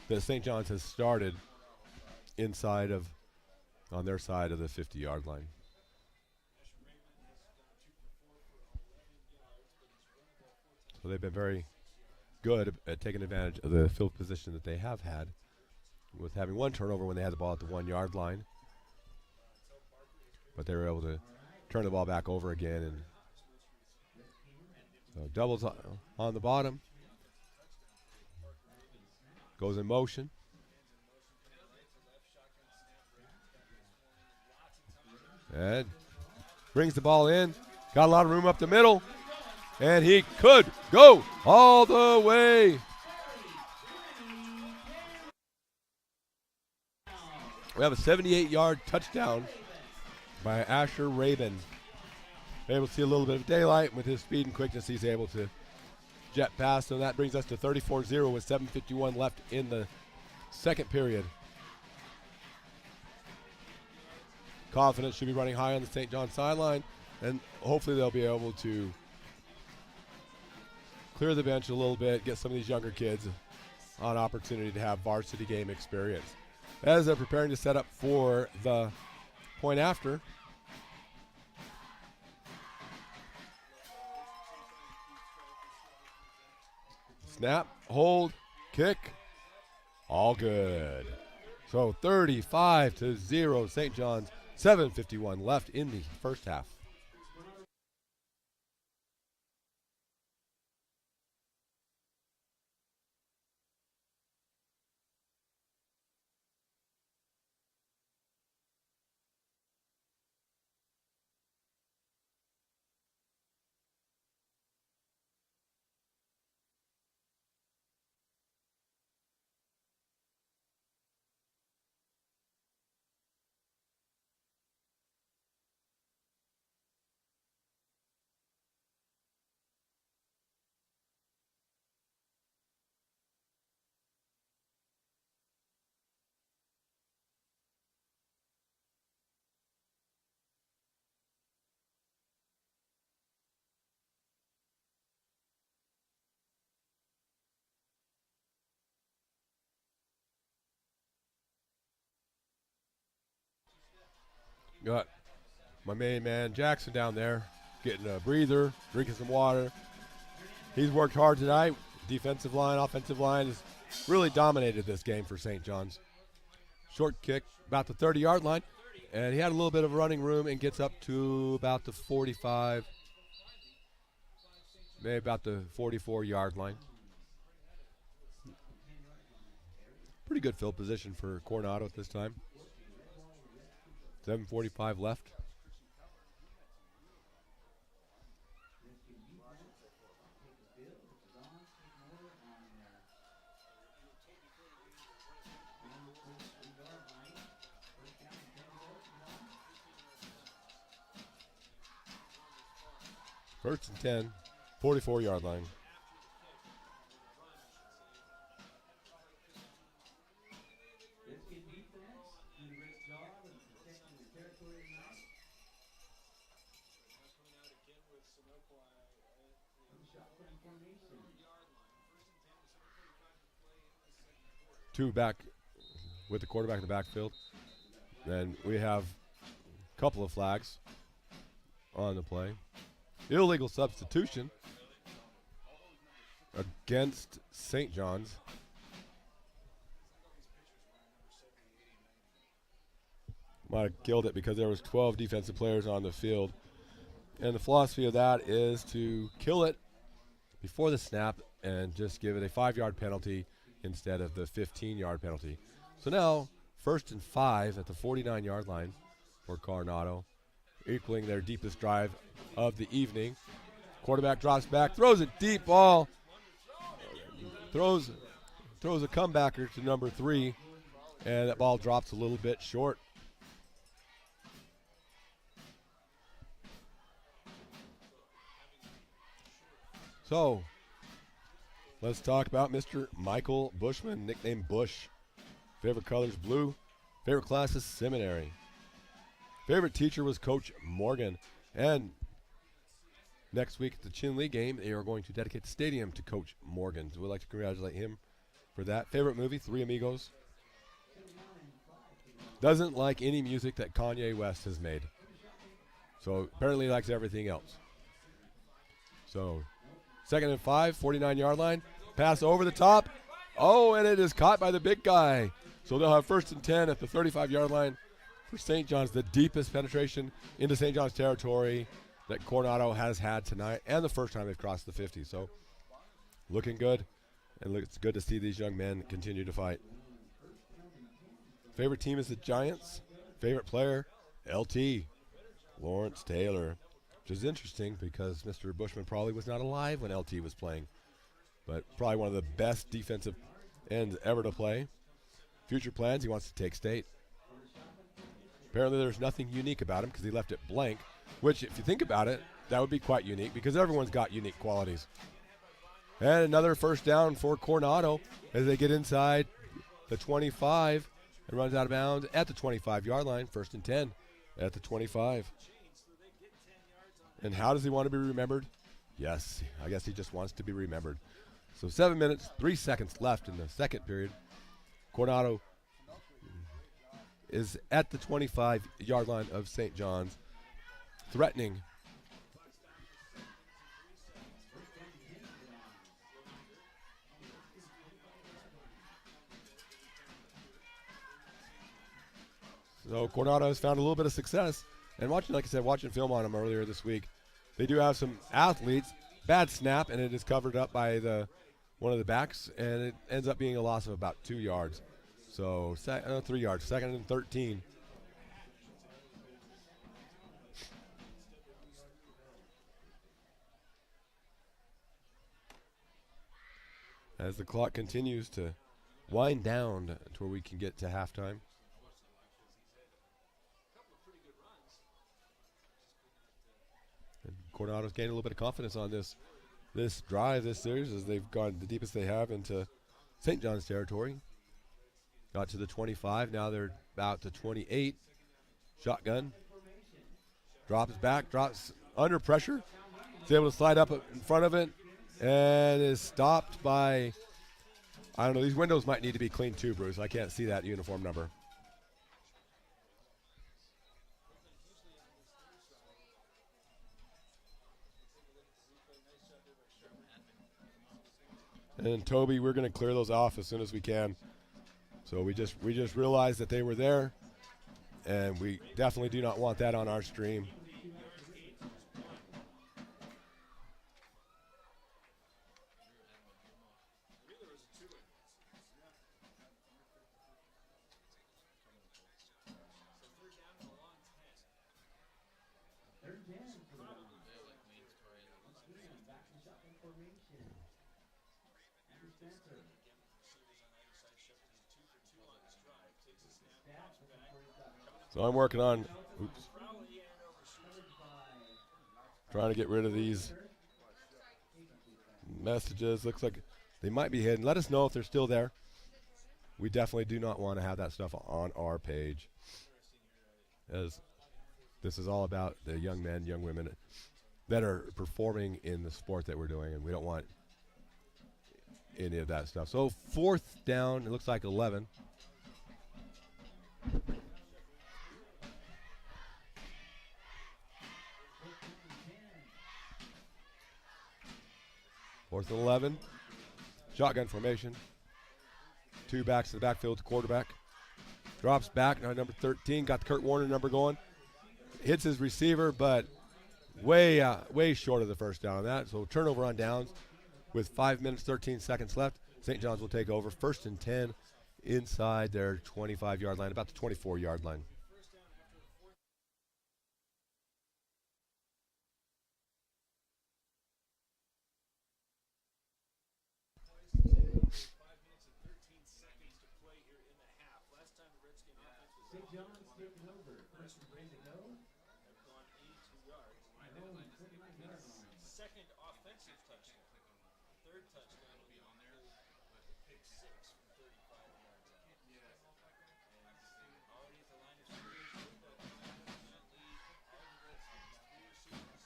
that St. John's has started on their side of the 50-yard line. So they've been very good at taking advantage of the field position that they have had, with having one turnover when they had the ball at the 1-yard line. But they were able to turn the ball back over again, and so doubles on the bottom. Goes in motion. And brings the ball in. Got a lot of room up the middle. And he could go all the way. We have a 78-yard touchdown by Asher Rabin. Able to see a little bit of daylight. With his speed and quickness, he's able to jet past. And that brings us to 34-0 with 7:51 left in the second period. Confidence should be running high on the St. John sideline, and hopefully they'll be able to clear the bench a little bit, get some of these younger kids an opportunity to have varsity game experience. As they're preparing to set up for the point after, snap, hold, kick, all good. So 35-0, St. John's. 7:51 left in the first half. Got my main man Jackson down there getting a breather, drinking some water. He's worked hard tonight. Defensive line, offensive line has really dominated this game for St. John's. Short kick about the 30-yard line, and he had a little bit of running room and gets up to about the 45, maybe about the 44-yard line. Pretty good field position for Coronado at this time. 7:45 left. First and 10, 44-yard line. Two back with the quarterback in the backfield. Then we have a couple of flags on the play. Illegal substitution against St. John's. Might have killed it because there was 12 defensive players on the field. And the philosophy of that is to kill it before the snap and just give it a 5-yard penalty instead of the 15-yard penalty. So now First and 5 at the 49-yard line for Coronado, equaling their deepest drive of the evening. Quarterback drops back, throws a deep ball, throws a comebacker to number 3, and that ball drops a little bit short. So, let's talk about Mr. Michael Bushman, nicknamed Bush. Favorite colors, blue. Favorite class is seminary. Favorite teacher was Coach Morgan. And next week at the Chinle game, they are going to dedicate the stadium to Coach Morgan. So we'd like to congratulate him for that. Favorite movie, Three Amigos. Doesn't like any music that Kanye West has made. So apparently likes everything else. So 2nd and 5, 49-yard line. Pass over the top. Oh, and it is caught by the big guy. So they'll have 1st and 10 at the 35-yard line for St. John's, the deepest penetration into St. John's territory that Coronado has had tonight, and the first time they've crossed the 50. So looking good, and it's good to see these young men continue to fight. Favorite team is the Giants. Favorite player, LT, Lawrence Taylor, which is interesting because Mr. Bushman probably was not alive when LT was playing, but probably one of the best defensive ends ever to play. Future plans, he wants to take state. Apparently there's nothing unique about him because he left it blank, which if you think about it, that would be quite unique because everyone's got unique qualities. And another first down for Coronado as they get inside the 25 and runs out of bounds at the 25-yard line. 1st and 10 at the 25. And how does he want to be remembered? Yes, I guess he just wants to be remembered. So 7 minutes, 3 seconds left in the second period. Coronado is at the 25-yard line of St. John's, threatening. So Coronado has found a little bit of success. And watching, like I said, watching film on them earlier this week, they do have some athletes. Bad snap, and it is covered up by one of the backs, and it ends up being a loss of about 2 yards. So 3 yards, 2nd and 13. As the clock continues to wind down to where we can get to halftime. And Coronado's gained a little bit of confidence on this drive, this series, as they've gone the deepest they have into St. John's territory. Got to the 25. Now they're about to 28. Shotgun. Drops back. Drops under pressure. Is able to slide up in front of it. And is stopped by, I don't know, these windows might need to be cleaned too, Bruce. I can't see that uniform number. And Toby, we're going to clear those off as soon as we can. So we just realized that they were there, and we definitely do not want that on our stream. So I'm working on trying to get rid of these messages. Looks like they might be hidden. Let us know if they're still there. We definitely do not want to have that stuff on our page, as this is all about the young men, young women that are performing in the sport that we're doing, and we don't want any of that stuff. So 4th down, it looks like 11. Fourth and 11. Shotgun formation. 2 backs to the backfield to quarterback. Drops back. Now number 13. Got the Kurt Warner number going. Hits his receiver, but way short of the first down on that. So turnover on downs with 5 minutes, 13 seconds left. St. John's will take over. 1st and 10 inside their 25-yard line, about the 24-yard line. St. John's taking over. First and 10 to go. Have gone 82 yards. Their own 29-yard line. Second offensive touchdown. Third touchdown will be on there. Pick 6 from 35 yards out. And already at the line of scrimmage with that 9% lead are the Redskins. Three receivers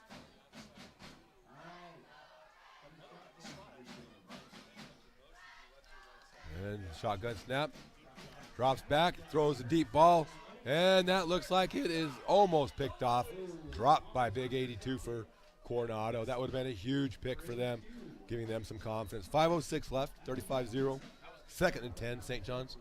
on the outside. All right. And shotgun snap. Drops back, throws a deep ball, and that looks like it is almost picked off. Dropped by big 82 for Coronado. That would have been a huge pick for them, giving them some confidence. 5:06 left, 35-0. Second and 10, St. John's.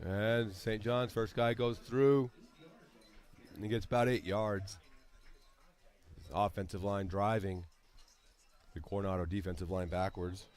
And St. John's first guy goes through, and he gets about 8 yards. Offensive line driving the Coronado defensive line backwards.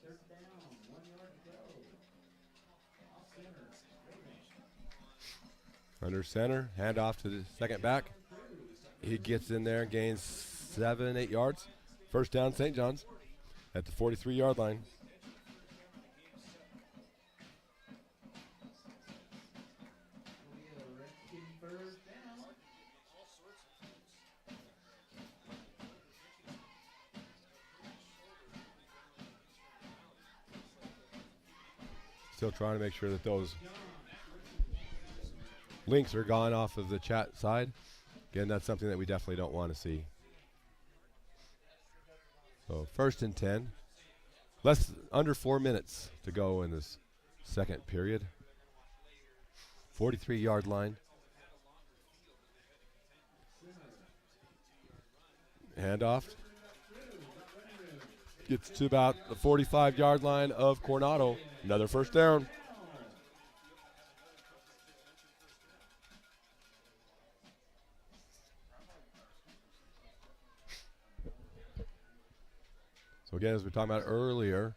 Third down, 1 yard to go. Off center, Under center, handoff to the second back. He gets in there and gains 7, 8 yards. First down, St. John's at the 43-yard line. Still trying to make sure that those links are gone off of the chat side. Again, that's something that we definitely don't want to see. So first and 10. Under 4 minutes to go in this second period. 43-yard line. Handoff. Gets to about the 45-yard line of Coronado. Another first down. So again, as we were talking about earlier,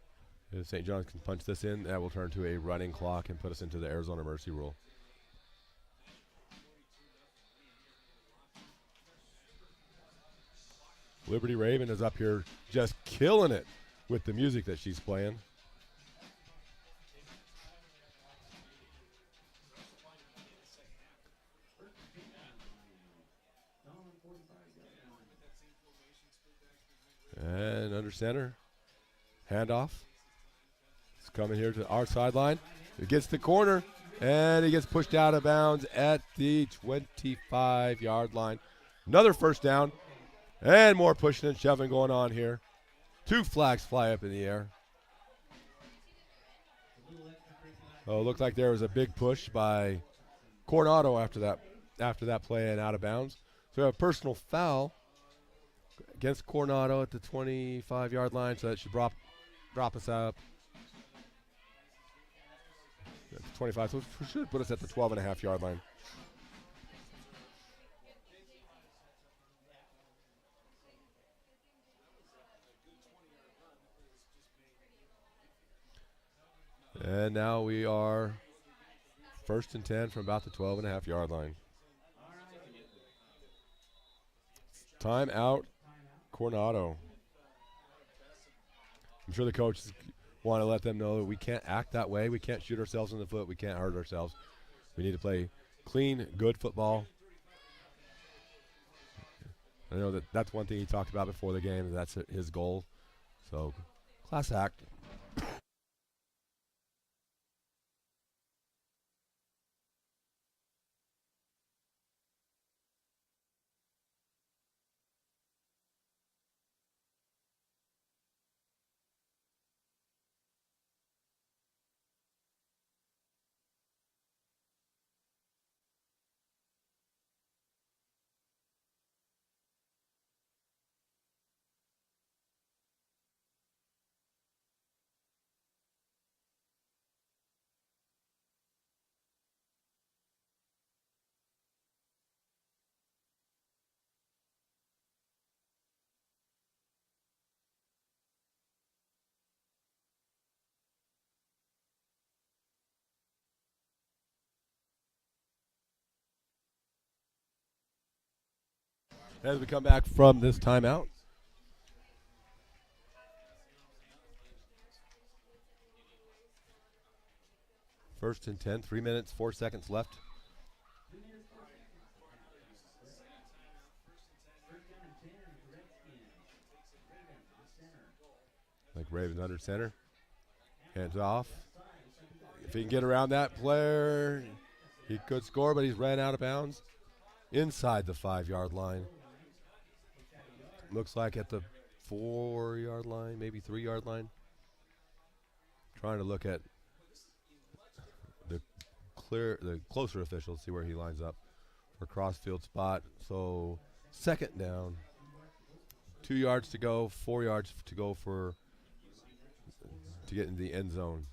if St. John's can punch this in, that will turn to a running clock and put us into the Arizona Mercy rule. Liberty Raven is up here just killing it with the music that she's playing. And under center, handoff. It's coming here to our sideline. It gets the corner, and he gets pushed out of bounds at the 25-yard line. Another first down, and more pushing and shoving going on here. 2 flags fly up in the air. Oh, it looked like there was a big push by Coronado after that play and out of bounds. So we have a personal foul against Coronado at the 25-yard line, so that should drop us up. That's 25, so it should put us at the 12.5-yard line. And now we are first and 10 from about the 12.5-yard line. Time out, Coronado. I'm sure the coaches want to let them know that we can't act that way. We can't shoot ourselves in the foot. We can't hurt ourselves. We need to play clean, good football. I know that's one thing he talked about before the game. That's his goal. So, class act. As we come back from this timeout. First and 10, 3 minutes, 4 seconds left. 3 minutes, 4 seconds. First down and 10 for the Redskins. Ravens in center. Like Ravens under center. Hands off. If he can get around that player, he could score, but he's ran out of bounds. Inside the 5-yard line. Looks like at the 4-yard line, maybe 3-yard line. Trying to look at the closer officials, see where he lines up for crossfield spot. So second down, 2 yards to go, 4 yards to go to get into the end zone.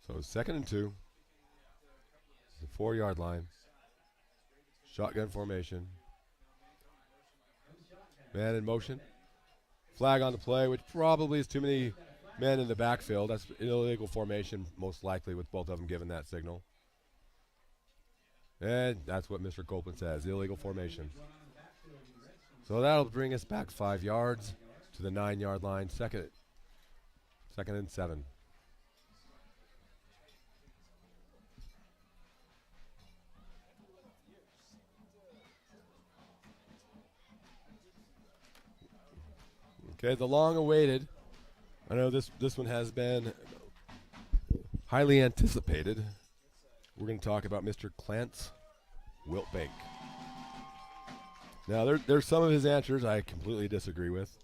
So second and 2. The 4-yard line. Shotgun formation. Man in motion. Flag on the play, which probably is too many men in the backfield. That's illegal formation, most likely, with both of them giving that signal. And that's what Mr. Copeland says, illegal formation. So that'll bring us back 5 yards to the 9-yard line. Second and 7. Okay, the long-awaited. I know this one has been highly anticipated. We're going to talk about Mr. Clance Wiltbank. Now, there's some of his answers I completely disagree with.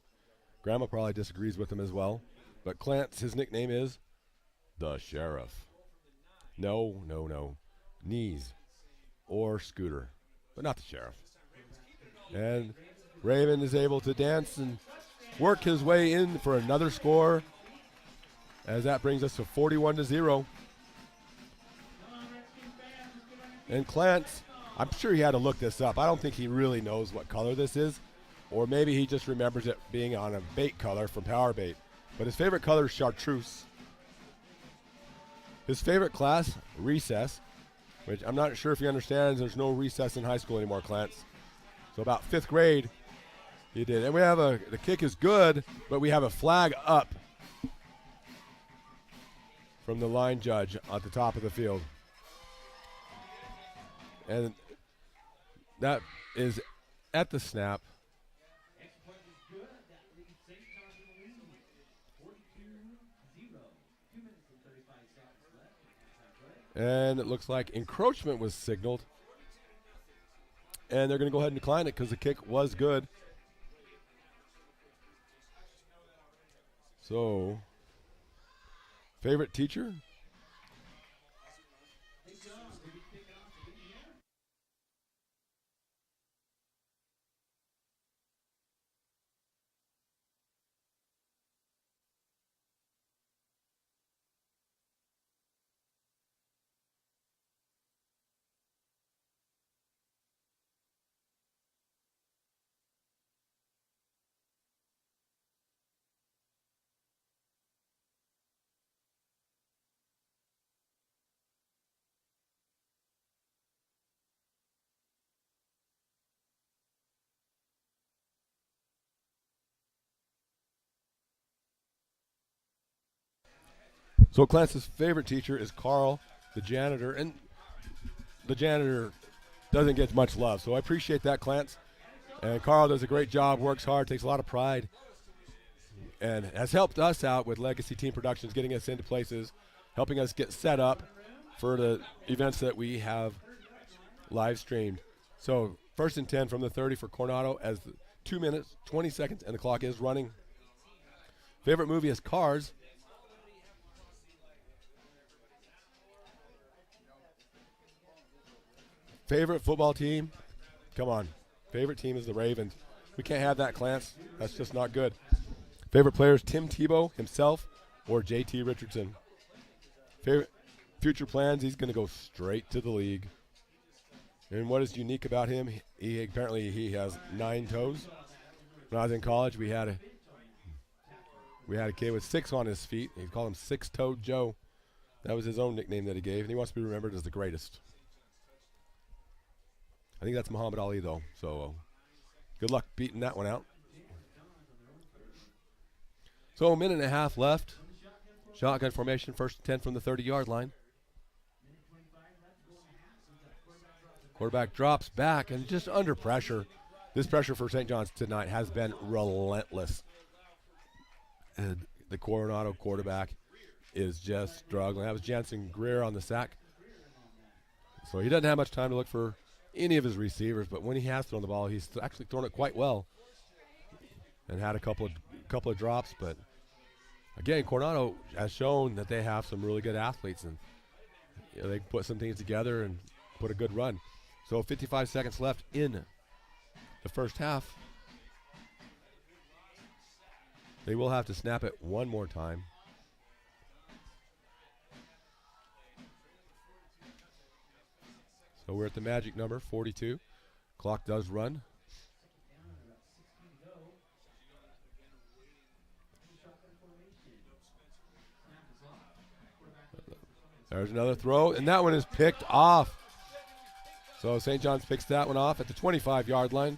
Grandma probably disagrees with him as well. But Clance, his nickname is the Sheriff. No. Knees or Scooter, but not the Sheriff. And Raven is able to dance and work his way in for another score, as that brings us to 41-0. And Clance, I'm sure he had to look this up. I don't think he really knows what color this is, or maybe he just remembers it being on a bait color from Power Bait. But his favorite color is chartreuse. His favorite class, recess, which I'm not sure if he understands. There's no recess in high school anymore, Clance. So about 5th grade, he did. And we have the kick is good, but we have a flag up from the line judge at the top of the field. And that is at the snap. And it looks like encroachment was signaled. And they're going to go ahead and decline it because the kick was good. So, favorite teacher? So Clance's favorite teacher is Carl, the janitor, and the janitor doesn't get much love. So I appreciate that, Clance. And Carl does a great job, works hard, takes a lot of pride, and has helped us out with Legacy Team Productions, getting us into places, helping us get set up for the events that we have live streamed. So 1st and 10 from the 30 for Coronado as 2 minutes, 20 seconds, and the clock is running. Favorite movie is Cars. Favorite football team? Come on. Favorite team is the Ravens. We can't have that, Clance. That's just not good. Favorite players, Tim Tebow himself or J.T. Richardson. Favorite future plans, he's going to go straight to the league. And what is unique about him, apparently he has 9 toes. When I was in college, we had a kid with 6 on his feet. He called him Six-Toed Joe. That was his own nickname that he gave, and he wants to be remembered as the greatest. I think that's Muhammad Ali, though. So good luck beating that one out. So a minute and a half left. Shotgun formation, 1st and 10 from the 30-yard line. Quarterback drops back and just under pressure. This pressure for St. John's tonight has been relentless. And the Coronado quarterback is just struggling. That was Jansen Greer on the sack. So he doesn't have much time to look for any of his receivers, but when he has thrown the ball, he's actually thrown it quite well and had a couple of drops. But again, Coronado has shown that they have some really good athletes, and they can put some things together and put a good run. So 55 seconds left in the first half. They will have to snap it one more time. So we're at the magic number, 42. Clock does run. There's another throw, and that one is picked off. So St. John's picks that one off at the 25-yard line.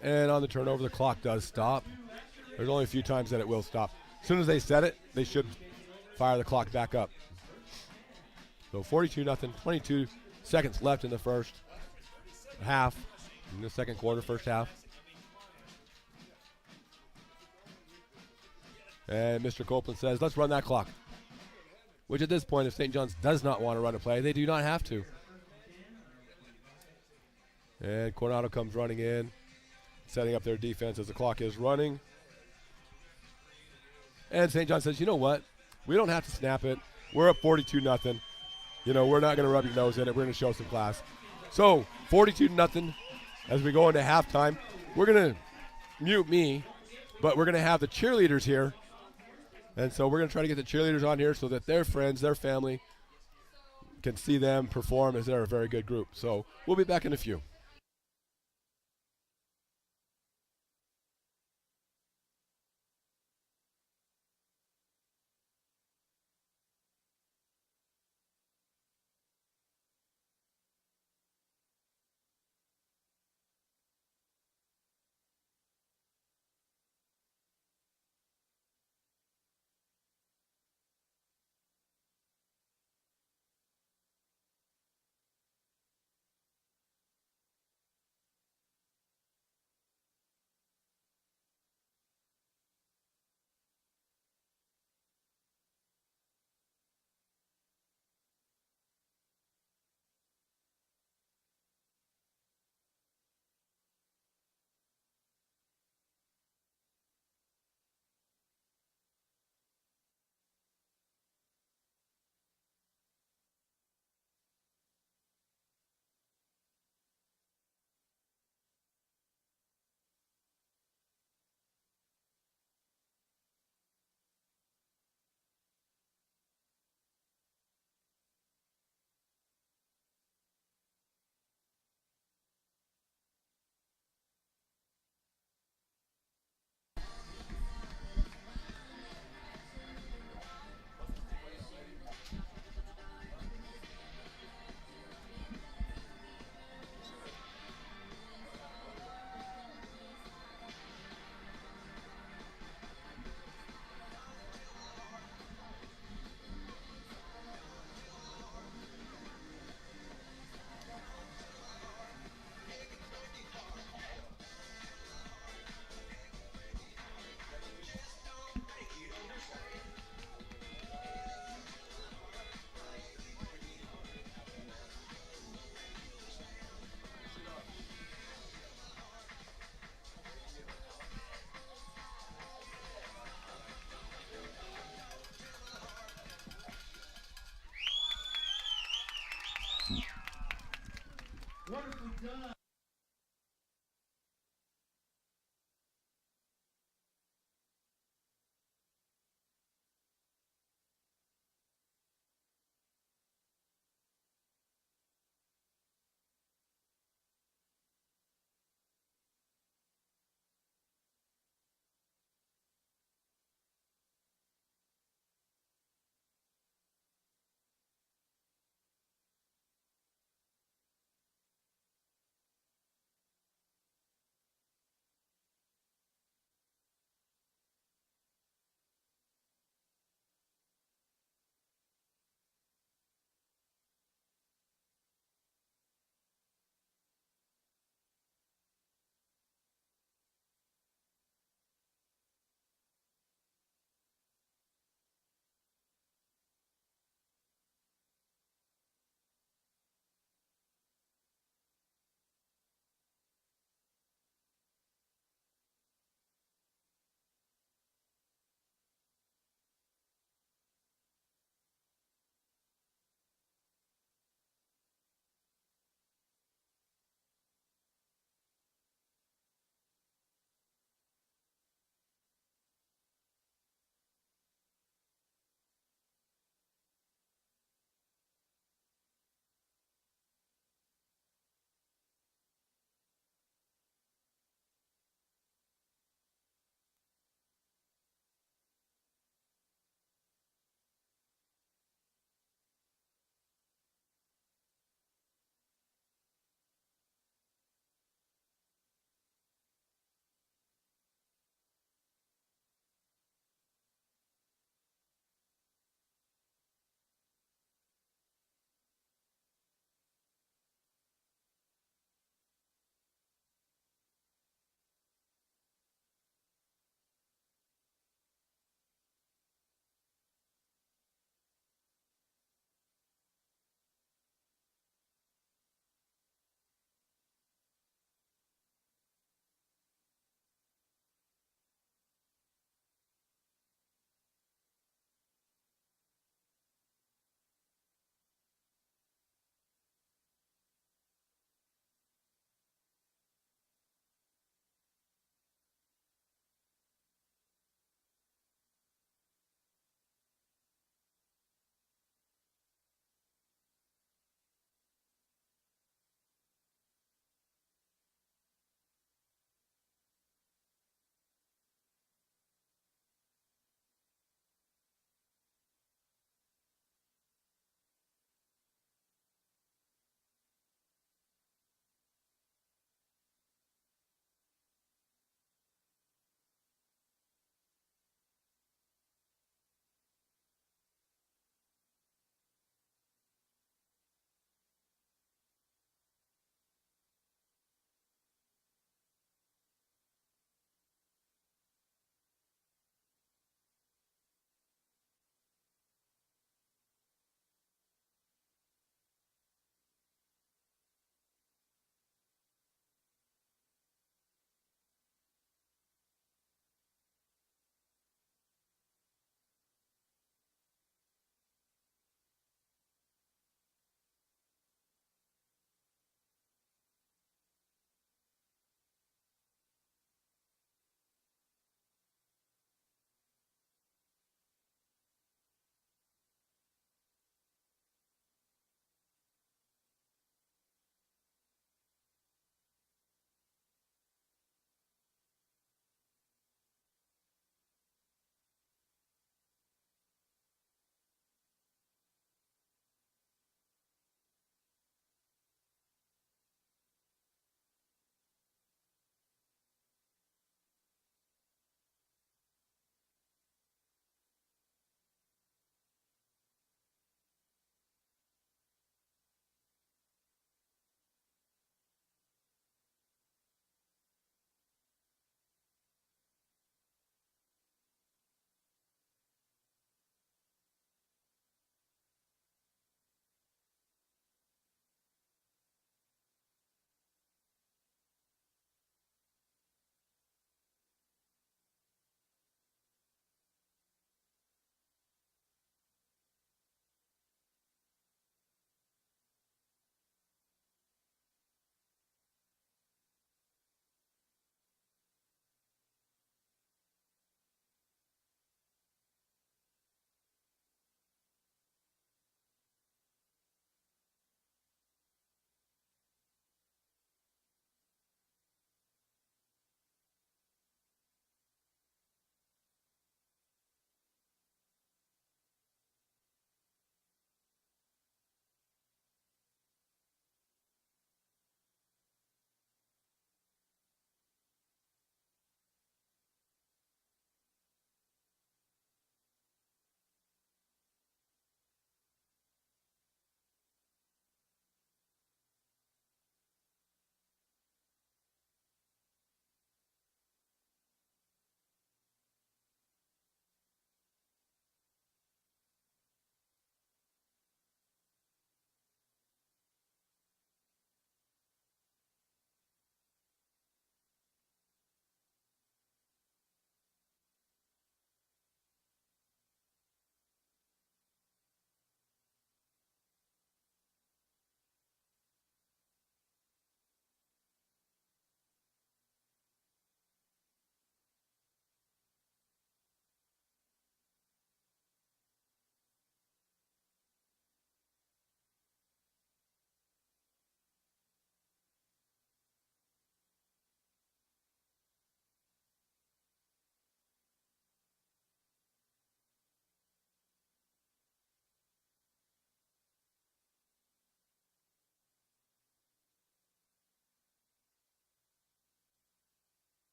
And on the turnover, the clock does stop. There's only a few times that it will stop. As soon as they set it, they should fire the clock back up. So 42-0, 22 seconds left in the first half, in the second quarter, first half. And Mr. Copeland says, let's run that clock. Which at this point, if St. John's does not want to run a play, they do not have to. And Coronado comes running in, setting up their defense as the clock is running. And St. John says, you know what? We don't have to snap it. We're up 42-0. We're not going to rub your nose in it. We're going to show some class. So 42-0 as we go into halftime. We're going to mute me, but we're going to have the cheerleaders here. And so we're going to try to get the cheerleaders on here so that their friends, their family can see them perform, as they're a very good group. So we'll be back in a few. done.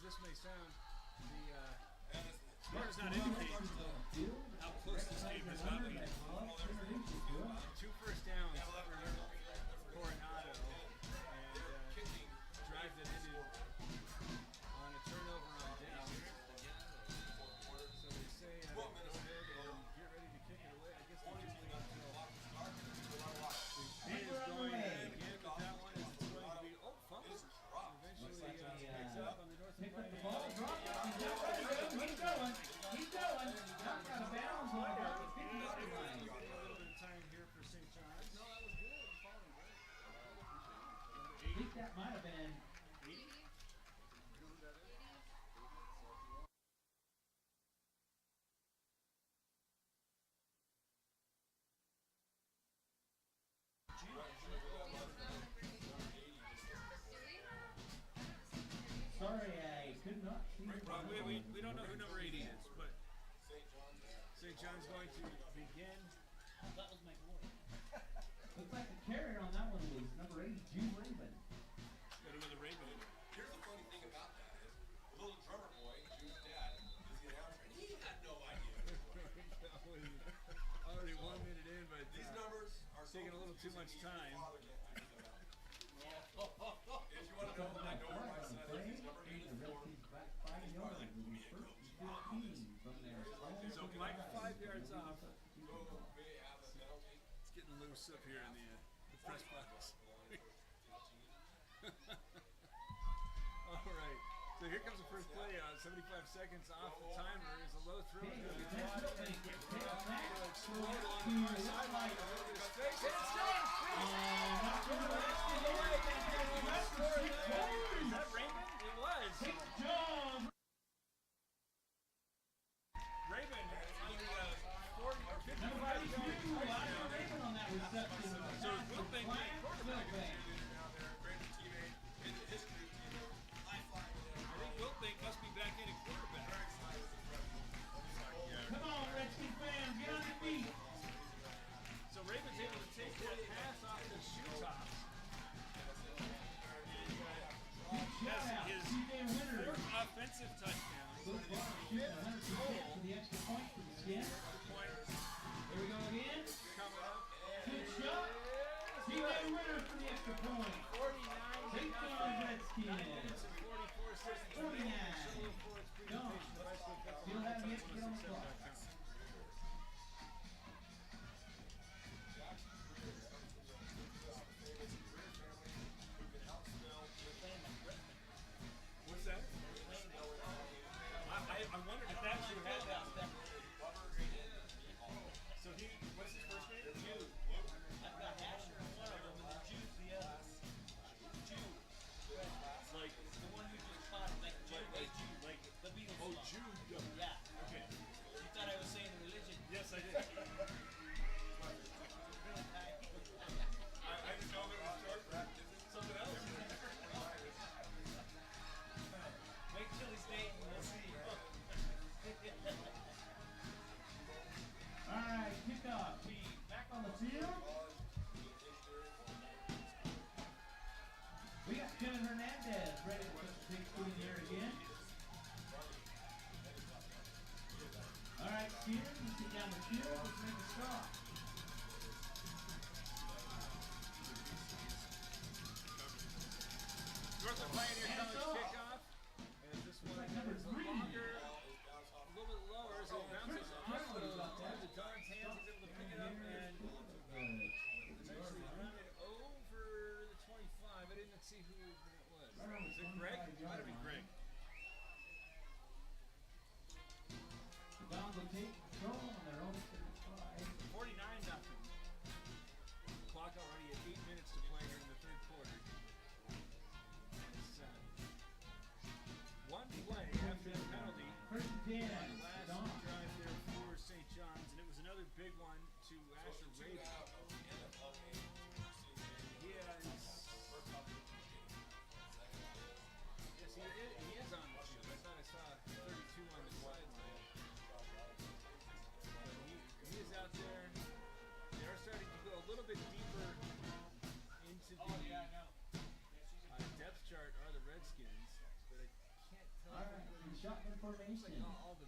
this may sound, the score does not indicate how close this game has gotten. 2 first downs for Coronado, and drive that ended on a turnover on down. So they say go ahead and get ready to kick it away. I guess they just wait until the is going again with that one. It's going to be fumble. Eventually picks up on the north side. Pick up the ball, drop it. Keep going. Keep going. Not out of bounds on it. Pick it up the line. A little bit of time here for St. John's. No, that was good. I'm following great. I think that might have been. Sorry, I could not see. We don't know who number 80 is, but St. John's going to begin. That was my boy. Looks like the carrier on that one was number 80, Jude Raven. Got another Raven in there. Here's the funny thing about that is, the little drummer boy, Jude's dad, is the announcer, and he had no idea. Already 1 minute in, but These numbers are taking a little too much time. If you want to know, I know where my son is. He's number 84. So Mike 5 yards off. It's getting loose up here in the press box. All right. So here comes the first play. 75 seconds off the timer is a low throw. Is that Raymond? It was. Raymond on the 40 or 55 yard touchdown. On that reception. So it's Wilbank playing quarterback. I think Wilbank must be back in at quarterback. Come on, Redskins fans, get on your feet. So Raven's able to take that pass off the shoe tops. Shout out, His TJ Winter. 4th offensive touchdown. So far, shooting 100% for the extra point for the Skins. Here we go again. Coming up. Good shot. TJ Winter for the extra point. 49. St. John's Redskins. 49. Gone. Still have yet to get on the clock. What's that? I wondered if that's who had that. So what's his first name? Jude. I've got Asher in one of them, and then Jude's the other. Jude. Like The one who just caught it, like Jude, like the Beatles oh song. Jude. Yeah. Okay. You thought I was saying the religion. Yes, I did. I didn't know if it was short for something else. Wait till he's dating, we'll see. All right, kickoff. Back on the field. We got Kevin Hernandez ready to put the big foot in there again. All right, Skins, you sit down the field. Let's make a stop. Northern Pioneer College kickoff. And this one is longer, a little bit lower, so it bounces off of the Don's hands. He's able to pick it up and eventually run it over the 25. I didn't see who that was. Is it Greg? It might have been Greg. The Dons will take control on their own 35. 49-0. Clock already at 8 minutes to play here in the third quarter. It's one play after the penalty. First and 10. Last Dons. drive there for St. John's, and it was another big one to Asher Raven. He has, yes, he is on the field. I thought I saw 32 on the sideline. tough. All right, in shotgun Looks like formation. all the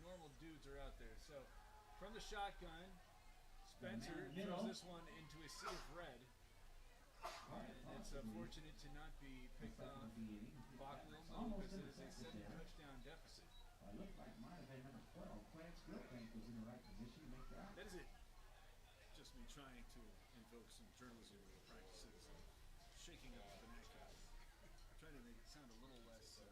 normal dudes are out there. So from the shotgun, Spencer Man in the middle. throws this one into a sea of red. And it's fortunate to not be picked off. Bach will move because it is a 7-touchdown deficit. It looked like it might have been number 12. Clarence Gilbank was in the right position to make that. That is it. Just me trying to invoke some journalism practices, shaking up the vernacular. Trying to make it sound a little less in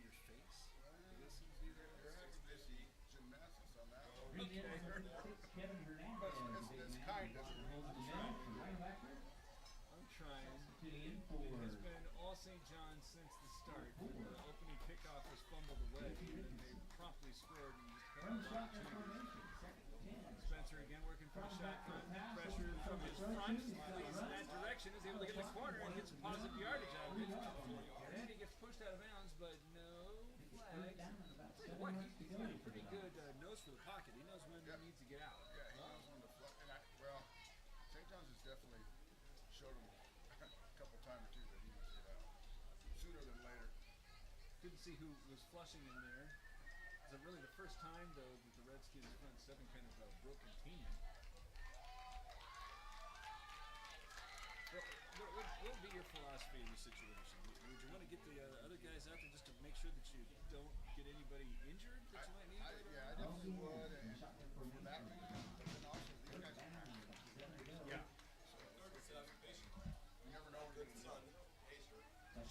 your face. I guess would be the There has to be gymnastics on that. Bring in number 6, Kevin Hernandez. It's kind of. Holds the middle for linebacker. I'm trying. Substituting in for It's been all St. John's since the start. The opening kickoff was fumbled away, and they promptly scored in just a from couple shotgun of formation. Second and 10. Spencer again working from the shotgun. Pressure from his front, flees in that direction, is able to get in the corner and get some positive yardage out of it. And he gets pushed out of bounds, but no flag. Down at about Tell you 7 what, yards to he's go. got a pretty good nose for the pocket. He knows when he needs to get out. Yeah, he knows when to flush. And well, St. John's has definitely showed him a couple times or two that he needs to get out sooner than later. Couldn't see who was flushing in there. It's really the first time, though, that the Redskins front seven kind of broke containment. What would be your philosophy in this situation? Would you want to get the other guys out there just to make sure that you don't get anybody injured that you might need? Yeah, I definitely would. And for that reason, but then also these guys are practicing. Yeah. You never know where you're going to go.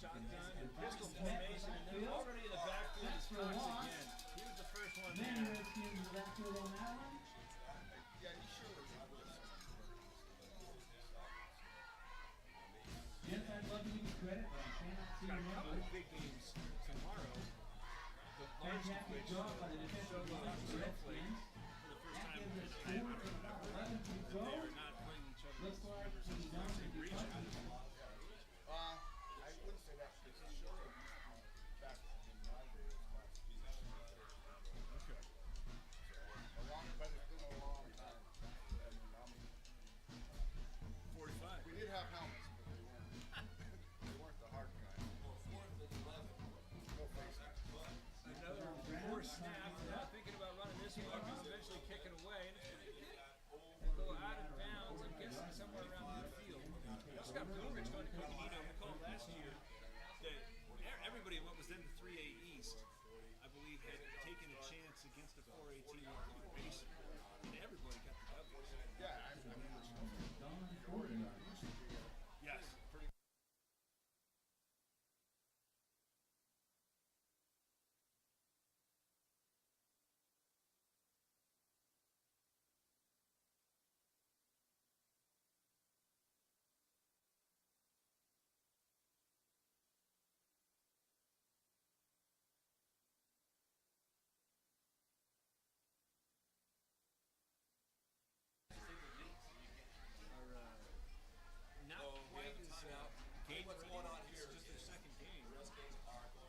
Shotgun and pistol formation, and then already in the backfield is Cox again. He was the first one Many there. Redskins in the backfield on that one. Yeah, you should have. Yes, I'd love to give you credit, but I cannot see Got your a couple numbers. of big games tomorrow. The largest of Fantastic which job by the defensive showed line of the Snowflake Redskins. for the first That time gives us in 4 with about 11 to that go. they are not playing each other. Looks like members of he's the done same with the region. touches. I wouldn't say that because it showed him back in my day as last season. Okay. But it's been a long time. I mean, 45. we did have helmets, but they weren't the hard kind. No face mask. Another forced snap. Now thinking about running this one, he's eventually kicking away, and it's going to go out of bounds. I'm guessing somewhere around midfield. We also got Blue Ridge going to Coronado. We called last year that everybody in what was then the 3A East, I believe, had taken a chance against a 4A team on the base, and everybody got the W's. Yeah, I mean, Don 40 yards. Yes, pretty. Not quite as game ready. It's just their second game.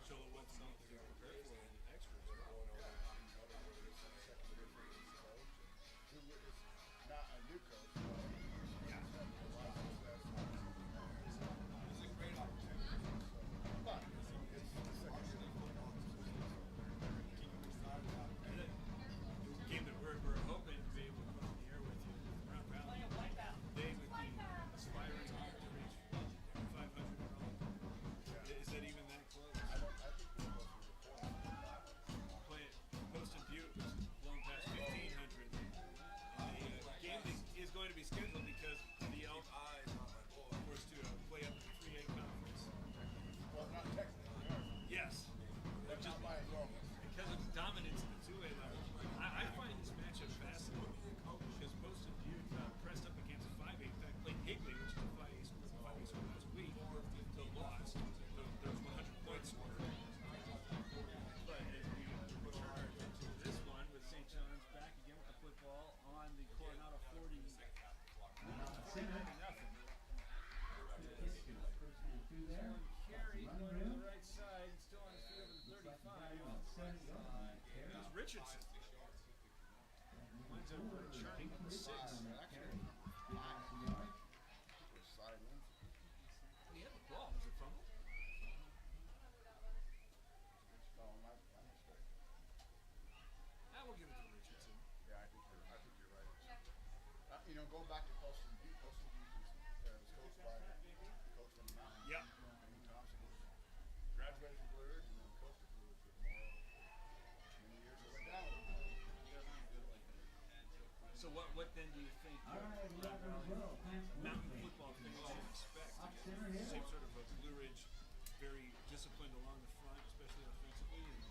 So it wasn't something to prepare for and extra as well. not a new coach. It's a great opportunity. But it's the second year. Game that we're hoping to be able to put on the air with you. Round Valley. They with the aspiring to reach 500 enrollment. Is that even that close? I think we're close to the point. Play it. Poston Butte was blown past 1,500. The game that is going to be scheduled because the Elk Eyes on my boy. were forced to play up the 3A conference. Well, not technically. Yes. But just by enrollment. Because of dominance in the 2A level. I find this matchup fascinating because Poston Butte pressed up against a 5A. In fact, played Higley, which is a 5A school last week. Still lost. There was 100 points scored. But as we push our attention to this one with St. John's back again with the football on the Coronado 40. Center. Nothing. First man through there. Carey Running going to room. the right side, still on the field at the 35. About 70 yards. Here's Richardson. Winds up returning on the 6. Actually, we're side in. He had the ball. Was it fumble? going back to Poston Deep was coached by the coach from the mountain. Yep. Dean Thompson was graduated from Blue Ridge and then coached at Blue Ridge for many years. I went down. So what then do you think All right, we got those well. mountain football fans should expect? Off center here. Same sort of a Blue Ridge, very disciplined along the front, especially offensively. And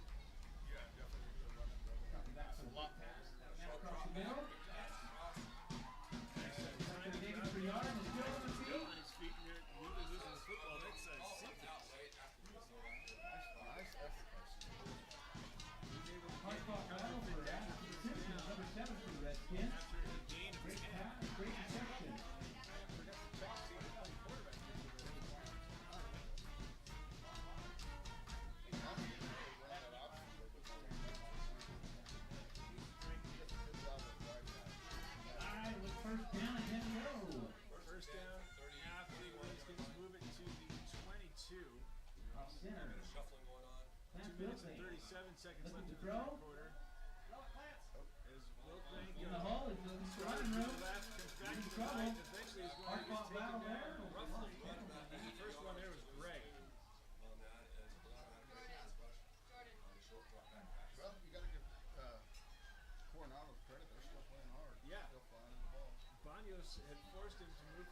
Yeah, definitely a running. That's a lot pass. Now across the middle. David for yard is still on the still field. on his feet, and they're really losing the football. That's symptoms. Nice effort by Sue. He's able to Hard get fought battle for Ashton Simpson, number 7 for the Redskins. after a gain of Great 10. pass, great reception. All right, with first down and 10 to go. First down, half the Redskins move it to the 22. Off center. Shuffling going on. 2 minutes and 37 seconds left in the Throw. third quarter. As Wilbank In the goes hole is looking for running running to room. the left, comes back In to the trouble. right, eventually is going Hard to get fought taken battle down there. roughly. The first one there was Gray. On that as Coronado had a great pass rush on the short drop back pass. Well, you got to give Coronado credit. They're still playing hard. Yeah. Still finding the ball. Banos had forced him to move.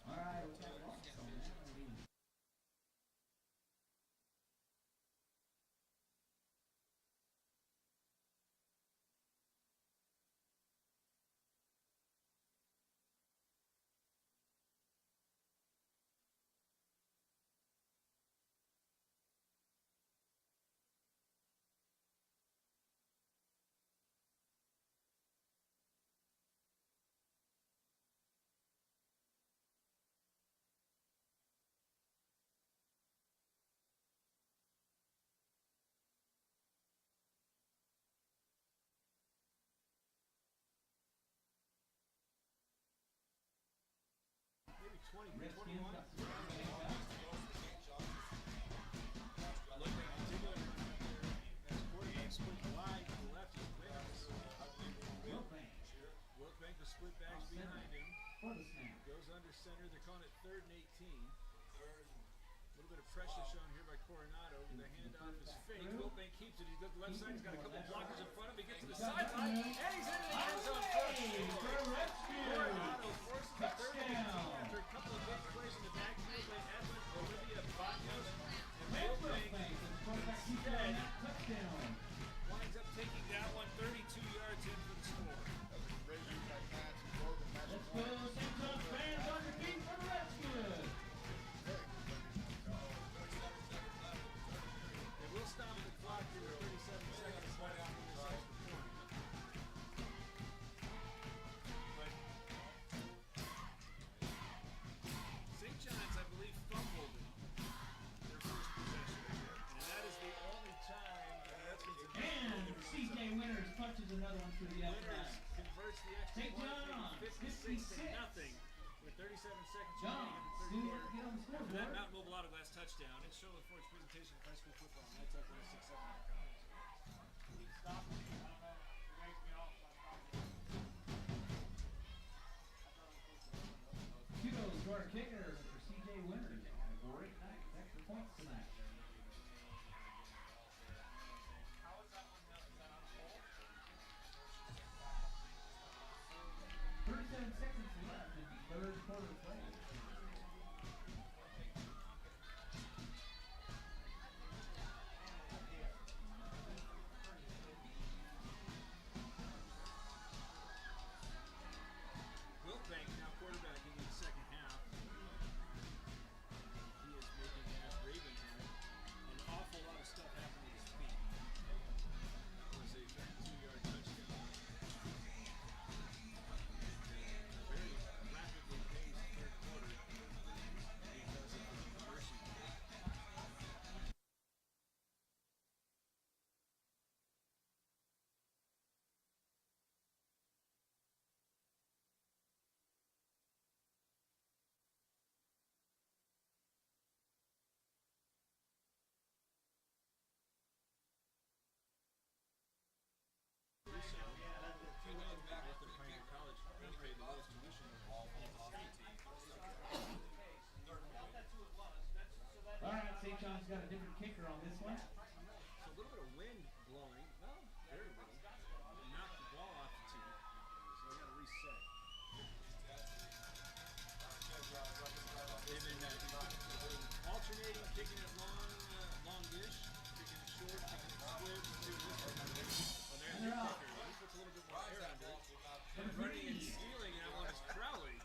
All right, with that loss on that, we Maybe 20, Redskins 21. got some running back. As quarterback split wide to the left is Wilbank. Wilbank Wilbank with split backs behind him. for the snap. Goes under center. They're calling it 3rd and 18. A little bit of pressure shown here by Coronado. The handoff is fake. Wilbank keeps it. He's got the left side. He's got a couple blockers in front of him. He gets to the sideline. And he's in the end zone. Hey, for Redskins. Coronado forces the 3rd and 18 Touchdown. after a couple of big plays in the backfield by Edwin, Olivia, Banos, and Wilbank Wilbank and the quarterback keeps it on that touchdown. winds up taking that one 32 yards in for the score. That was a great impact match. And drove the match. Let's go, St. John's fans on your feet for the Redskins. They will stop the clock here at 37 seconds left in this extra point. But St. John's, I believe, fumbled their first possession. And that is the only time the Redskins have And CJ Winters punches another one through the Winners upright. converts the extra St. point, John's, making 56 to 56. nothing with 37 seconds John, remaining in the soon third to quarter. get on the After that scoreboard. Mount Mobile Autoglass touchdown, it's Charlotte Ford's presentation of high school football, and that's up 106.7. Kudos to our kicker for CJ Winters. A great night, extra points tonight. Seconds left in the third quarter play. John's got a different kicker on this one. So a little bit of wind blowing. Well, very little. Knocked the ball off the tee. So we got to reset. They've been alternating, kicking it longish, kicking it short, kicking it squib. Oh, there's the kicker. He puts a little bit more air under it. And running and stealing that one is Crowley.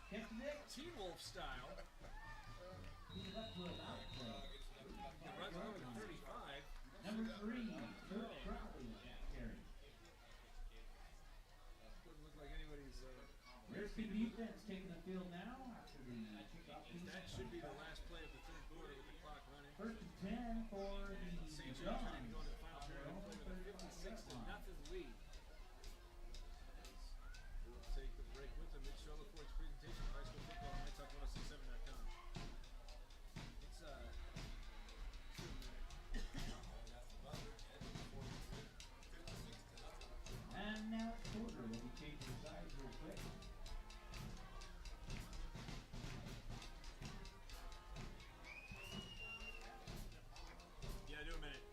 Teen Wolf style. He's up to about It runs over to 35. number 3, Kurt Crowley carry. Doesn't look like anybody's. Redskins defense taking the field now after the kickoff. That should be the last play of the third quarter with the clock running. 1st and 10 for the St. John's trying to Guns. go into the final period and play with a 56-0 lead. We'll take the break with them. Mitch Charlotte Ford's presentation of high school football on MyTalk1067.com. It's And now it's quarter. We'll be changing sides real quick. yeah, do a minute.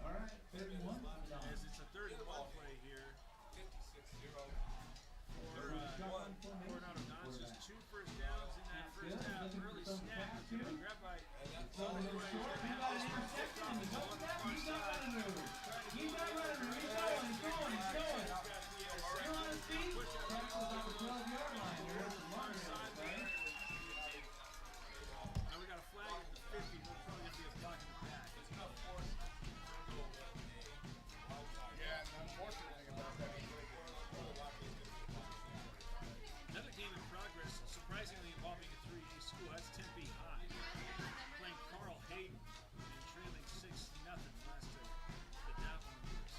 All right, 31. As it's a 3rd and 1 play here for Coronado Dons. Just 2 first downs in that first half. Early snap. Grabbed by So a little short. He got an interception. He's going back. He's not running move. He's not running move. He's going. He's going. He's going. Still on his feet. Tackles at the 12-yard line. There's the longer play. Now we got a flag at the 50. We'll probably have to be a block in the back. Yeah, and the unfortunate thing about that is Another game in progress, surprisingly involving a 3A school. That's Tempe High. Playing Carl Hayden and trailing 6-0 last time that one was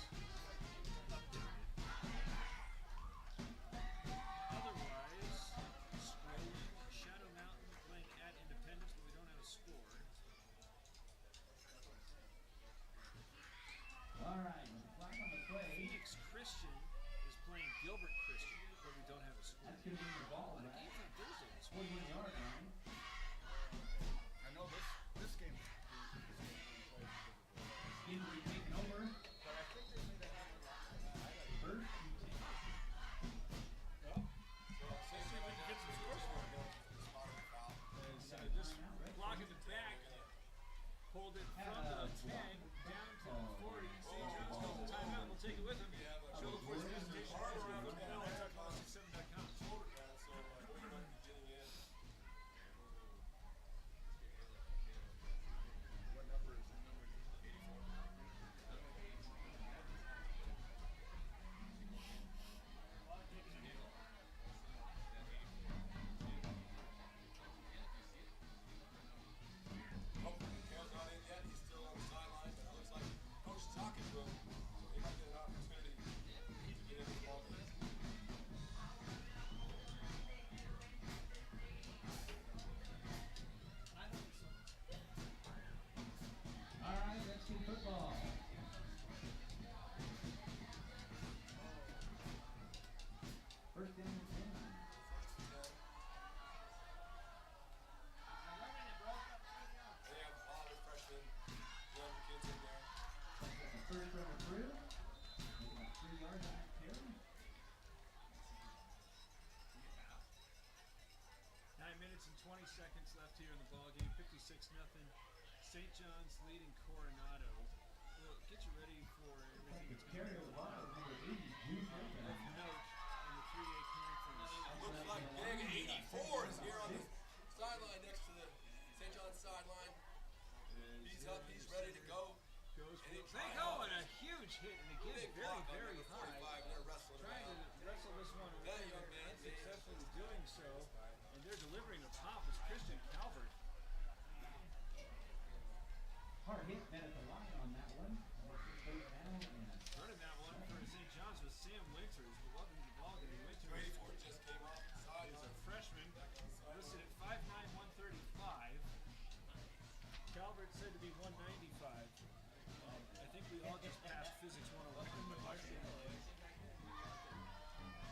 updated. Otherwise, scrolling, Shadow Mountain playing at Independence, but we don't have a score. All right, flag on the play. Phoenix Christian is playing Gilbert Christian, but we don't have a score. That's going to be the ball, right? Games on Thursday. 41-yard line. I know this game. Injury taken seconds left here in the ball game. 56-0. St. John's leading Coronado. Well, get you ready for everything that's going to Carry go over on. number 80, Juice Of Open. note in the 3A conference. Looks like Big 84 is here on the sideline next to the St. John's sideline. He's up, he's ready to go. Goes And he for tried and a huge hit, and again, Big very, block on very number high. 45, and they're wrestling Trying to around. wrestle this one away. That young They're man, unsuccessfully doing so, and they're delivering a pop. It's Christian Calvert. Hard hit, met at the line on that one. Third down and Running that one for St. John's was Sam Winters, but welcome to the ball game. Winters 84 just came off the is a sideline. freshman, listed at 5'9", 135. Calvert said to be 195. I think we all just passed Physics 101.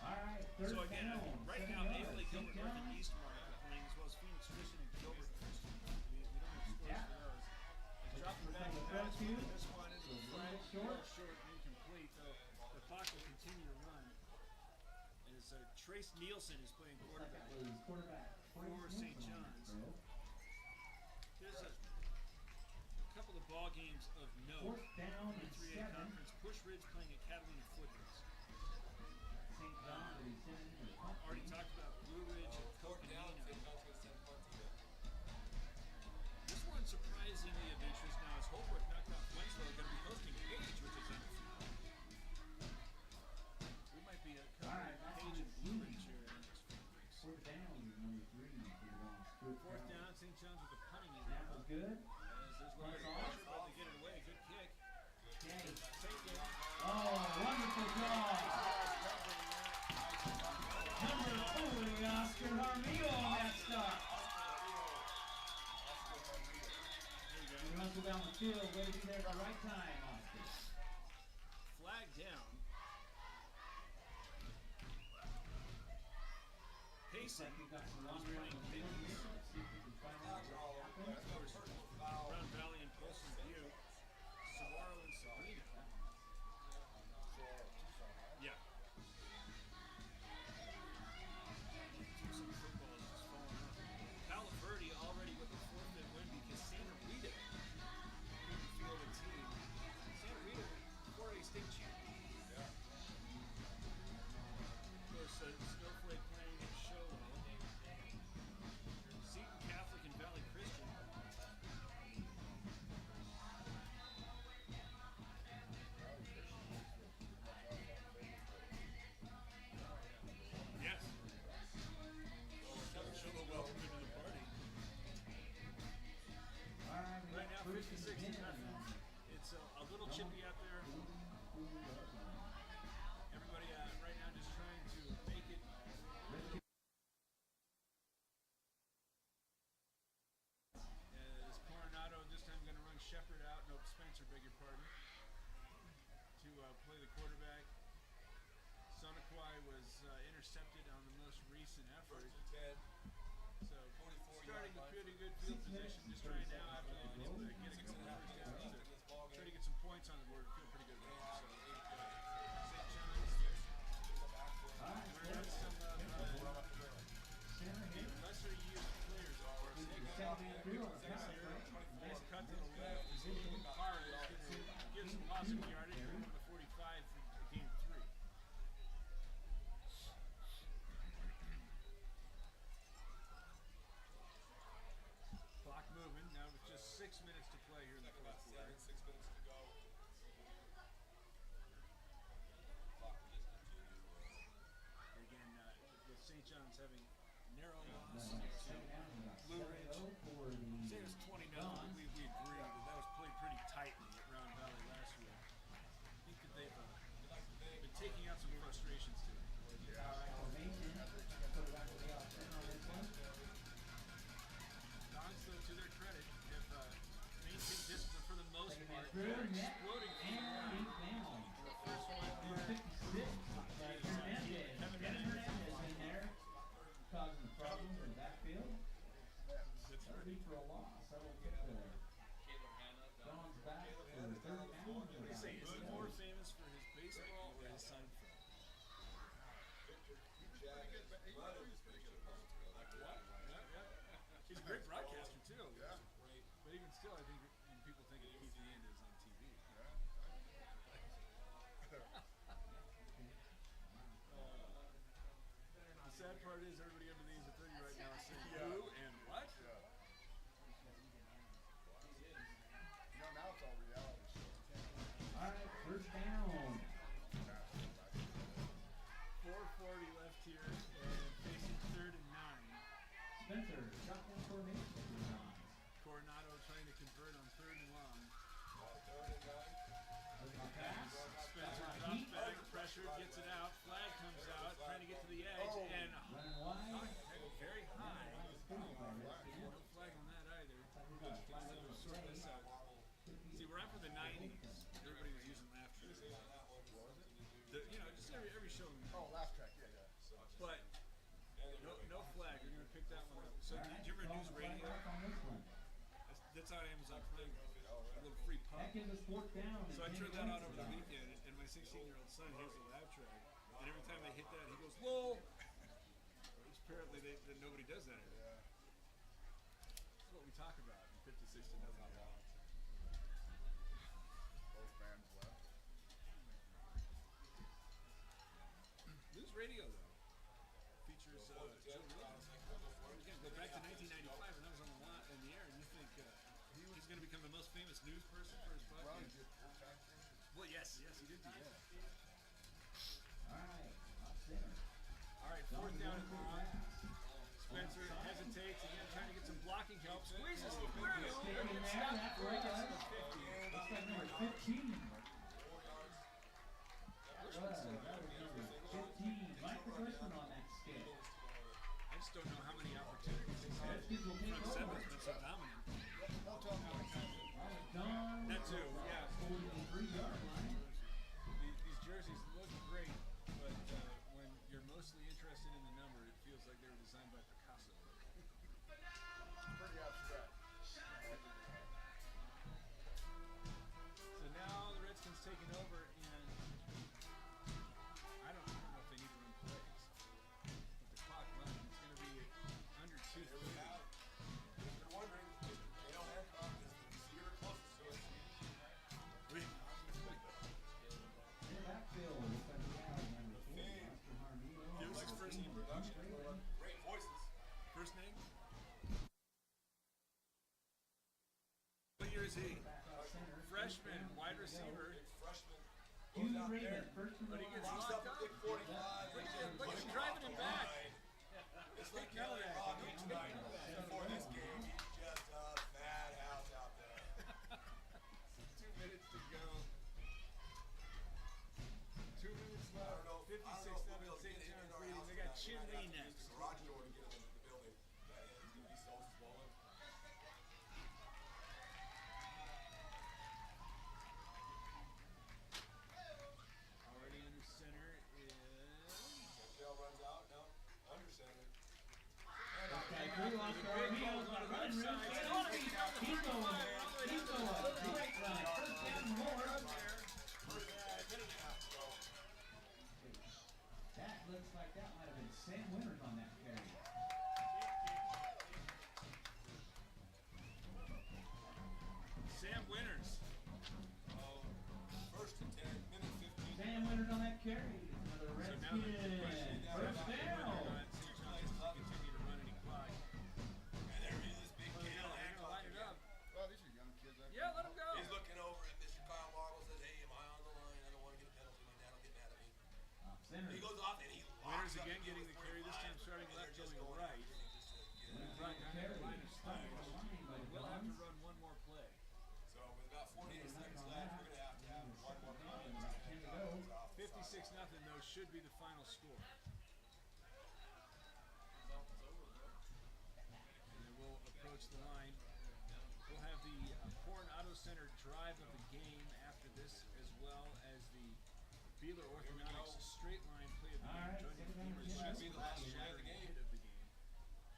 all right, third So again, down. right 7 now, yards. Abley, St. Gilbert North, and John's. Eastmark are playing, as well as Phoenix Christian and Gilbert Christian. We don't have scores Yeah. for those. They dropped it back to Throw pass, to. and this one into the So a flag, little bit short and incomplete. Though the clock will continue to run. As Trace Nielsen is playing quarterback. Second is quarterback For Trace St. Nielsen on John's. the throw. There's a couple of ball games of note. Fourth down in the and 3A 7. conference. Push Ridge playing at Catalina Foothills. St. John's will be sending in the punt Already team. talked about Blue Ridge and Fourth down, Coconino. St. John's going to send punt to you. This one surprisingly of interest now is Holbrook knocked off Winslow. Going to be hosting Page, which is undefeated. We might be All right, covering that's Page and the Blue team. Ridge here in the next few weeks. Fourth down, number 3 for the Lions. Fourth down, St. John's with a punting unit. That was good. As there's a little bit of pressure, but they get it away. Good kick. Okay. St. John's. Oh, wonderful draw. Number 40, Oscar Harmillo on that stop. He hustled down the field, way to be there at the right time, Oscar. Flag down. Pacing. We've got some laundry on the field here. Let's see if we can find out what happened. Brown Valley and Polson Butte. Saguaro and Sabina. Yeah. Tucson football is just falling off. Palo Verde already with a forfeit win because Santa Rita couldn't field a team. Santa Rita, 4A state champion. Of course, Snowflake playing at Show. Seton Catholic and Valley Christian. Yes. Show a welcome into the party. All right, we Right got now, first and 56 10 to nothing. on It's a little chippy out there. the 40-yard line. Everybody right now just trying to make it. As Coronado this time going to run Shepard out. Nope, Spencer, beg your pardon. To play the quarterback. Sonaquai was intercepted on the most recent effort. First and 10. So 44 starting yard with line. pretty good field position. Just trying now after they've been able to get a couple of first downs to try to get some points on the board. Feel pretty good about it. So St. John's. All right, We're running some center here. lesser used players, of course. Second and 2 on the pass, Here, right? nice cut to the left. Carr is going to give some positive yardage. Going to the 45 for game 3. Clock moving. Now with just 6 minutes to play here in the About fourth quarter. 6 minutes to go. Clock will just continue. Again, with St. John's having narrow loss Second down, we got Blue Ridge. 7-0 for the Say it was 20 0. We agree that that was played pretty tightly at Round Valley last week. I think that they've been taking out some frustrations too. formation. Quarterback will be out there on this one. Dogs, though, to their credit, have maintained discipline for the most Second part. and through, They're net, exploding and forward. deep down. The first one Number there. 56, Hernandez. Kevin Hernandez in there, causing problems in backfield. That'll be for a loss. That'll get the John's back for the third down. What do you say? Is he more famous for his baseball or his Seinfeld? Jack is running. Like what? Yeah, yeah. He's a great broadcaster too. Yeah. But even still, I think when people think of Keith Hernandez on TV. The sad part is everybody under the age of 30 right now is saying who and what? Yeah. Now it's all reality show. All right, first down. 4:40 left here and facing 3rd and 9. Spencer, shotgun formation. Coronado trying to convert on 3rd and long. Pass. Spencer drops back, pressure, gets it out. Flag comes out, trying to get to the edge, and Running wide. very high. Good by Redskins. No flag on that either. Let them sort this out. See, we're after the 90s. Everybody was using laugh track. Just every show. Oh, laugh track, yeah. But no flag. You're gonna pick that one up. So did you ever use radio? On this one. That's on Amazon Prime. A little free pub. That gives us fourth down. So I turned that on over the weekend, and my 16-year-old son hears the laugh track, and every time I hit that, he goes, "Lol." Apparently, that nobody does that anymore. That's what we talk about in 56 to nothing. Both fans left. News radio, though, features Joe Rogan. Again, go back to 1995 when I was on the air, and you think he's going to become the most famous news person for his Well, he podcast? did full-time thing. Well, yes, he did do that. All right, up center. All right, 4th down and long. Spencer hesitates again, trying to get some blocking help. Squeezes through. Staying in there, that Before he gets to was. the 50. Looks like number 15. That was number 15. Mike the Bushman on that skate. I just don't know how many opportunities he's had. Redskins will take Front seven's over. been so dominant. Don't tell me how many times. Done. That too, yeah. 43-yard line. These jerseys look great, but when you're mostly interested in the number, it feels like they were designed by Picasso. Pretty abstract. So now the Redskins taking over, and I don't know if they need to run plays. With the clock running, it's going to be under 2:30. They're wondering, Hancock is the receiver closest to us. In the backfield, looks like we have number 4, Oscar Harmino. Give us his first name. Great voices. First name? What year is he? Freshman, wide receiver. Freshman. Hugh Raymond, first and But he gets He's locked up up. at big 45. Look at him driving him back. It's like Kelly Rocky tonight. Before this game, he's just a madhouse out there. 2 minutes to go. 2 minutes left. 56 nothing. St. John's leading. They got Chinley next. Garage door to get him into the building. He's going to be so swollen. Already under center is. Tail runs out. No, under center. Okay, through Oscar Harmino. Run, He's going. He's going. Great run. First down and more. That looks like that might have been Sam Winters on that carry. Sam Winters. First and 10, minute 15. Sam Winters on that carry. Another So now Redskins. the question is First whether or down. not St. John's will continue to run any clock. And there he is, big Well, Cal they're gonna Hancock. line it up. Well, these are young kids. Yeah, let him go. He's looking over at Mr. Kyle Marble, says, hey, am I on the line? I don't want to get a penalty. My dad will get mad at me. Center. He goes off and he Winters locks up again the getting the carry, this time starting and left, they're just going going right. after him just to get him. Right down Carry. the line of Stuck scrimmage. on the line by the We'll have to Guns. run one more play. So with about 48 seconds left, we're going to have one more play. About 10 to go. 56 nothing though should be the final score. And then we'll approach the line. We'll have the Coronado Center drive of the game after this, as well as the Beeler Orthodontics straight line play of the All game. right, Joining the second Beamers down, should be the last play of the shattering game. hit of the game.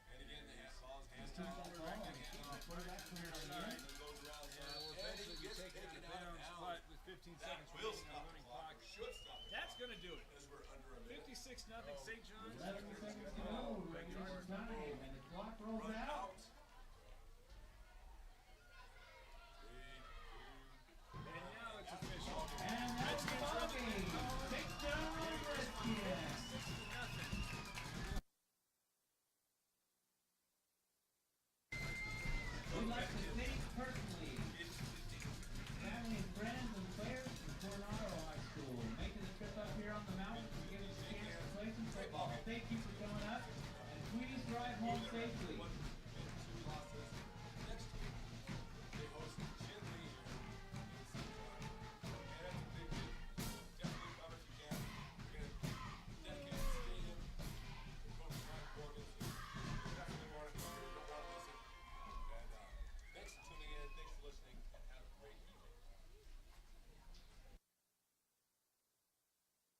And again, the hand balls, hands Keep down. that ball and play that from your side. Goes around And we'll and eventually he be gets taken taken out of out of bounds, but with 15 That seconds will remaining stop on the running clock, clock, or should stop the that's clock, going to do it. because we're under a minute. 56 nothing St. John's. 11 seconds to go. Regular time. And the clock rolls Run out. out. right, please.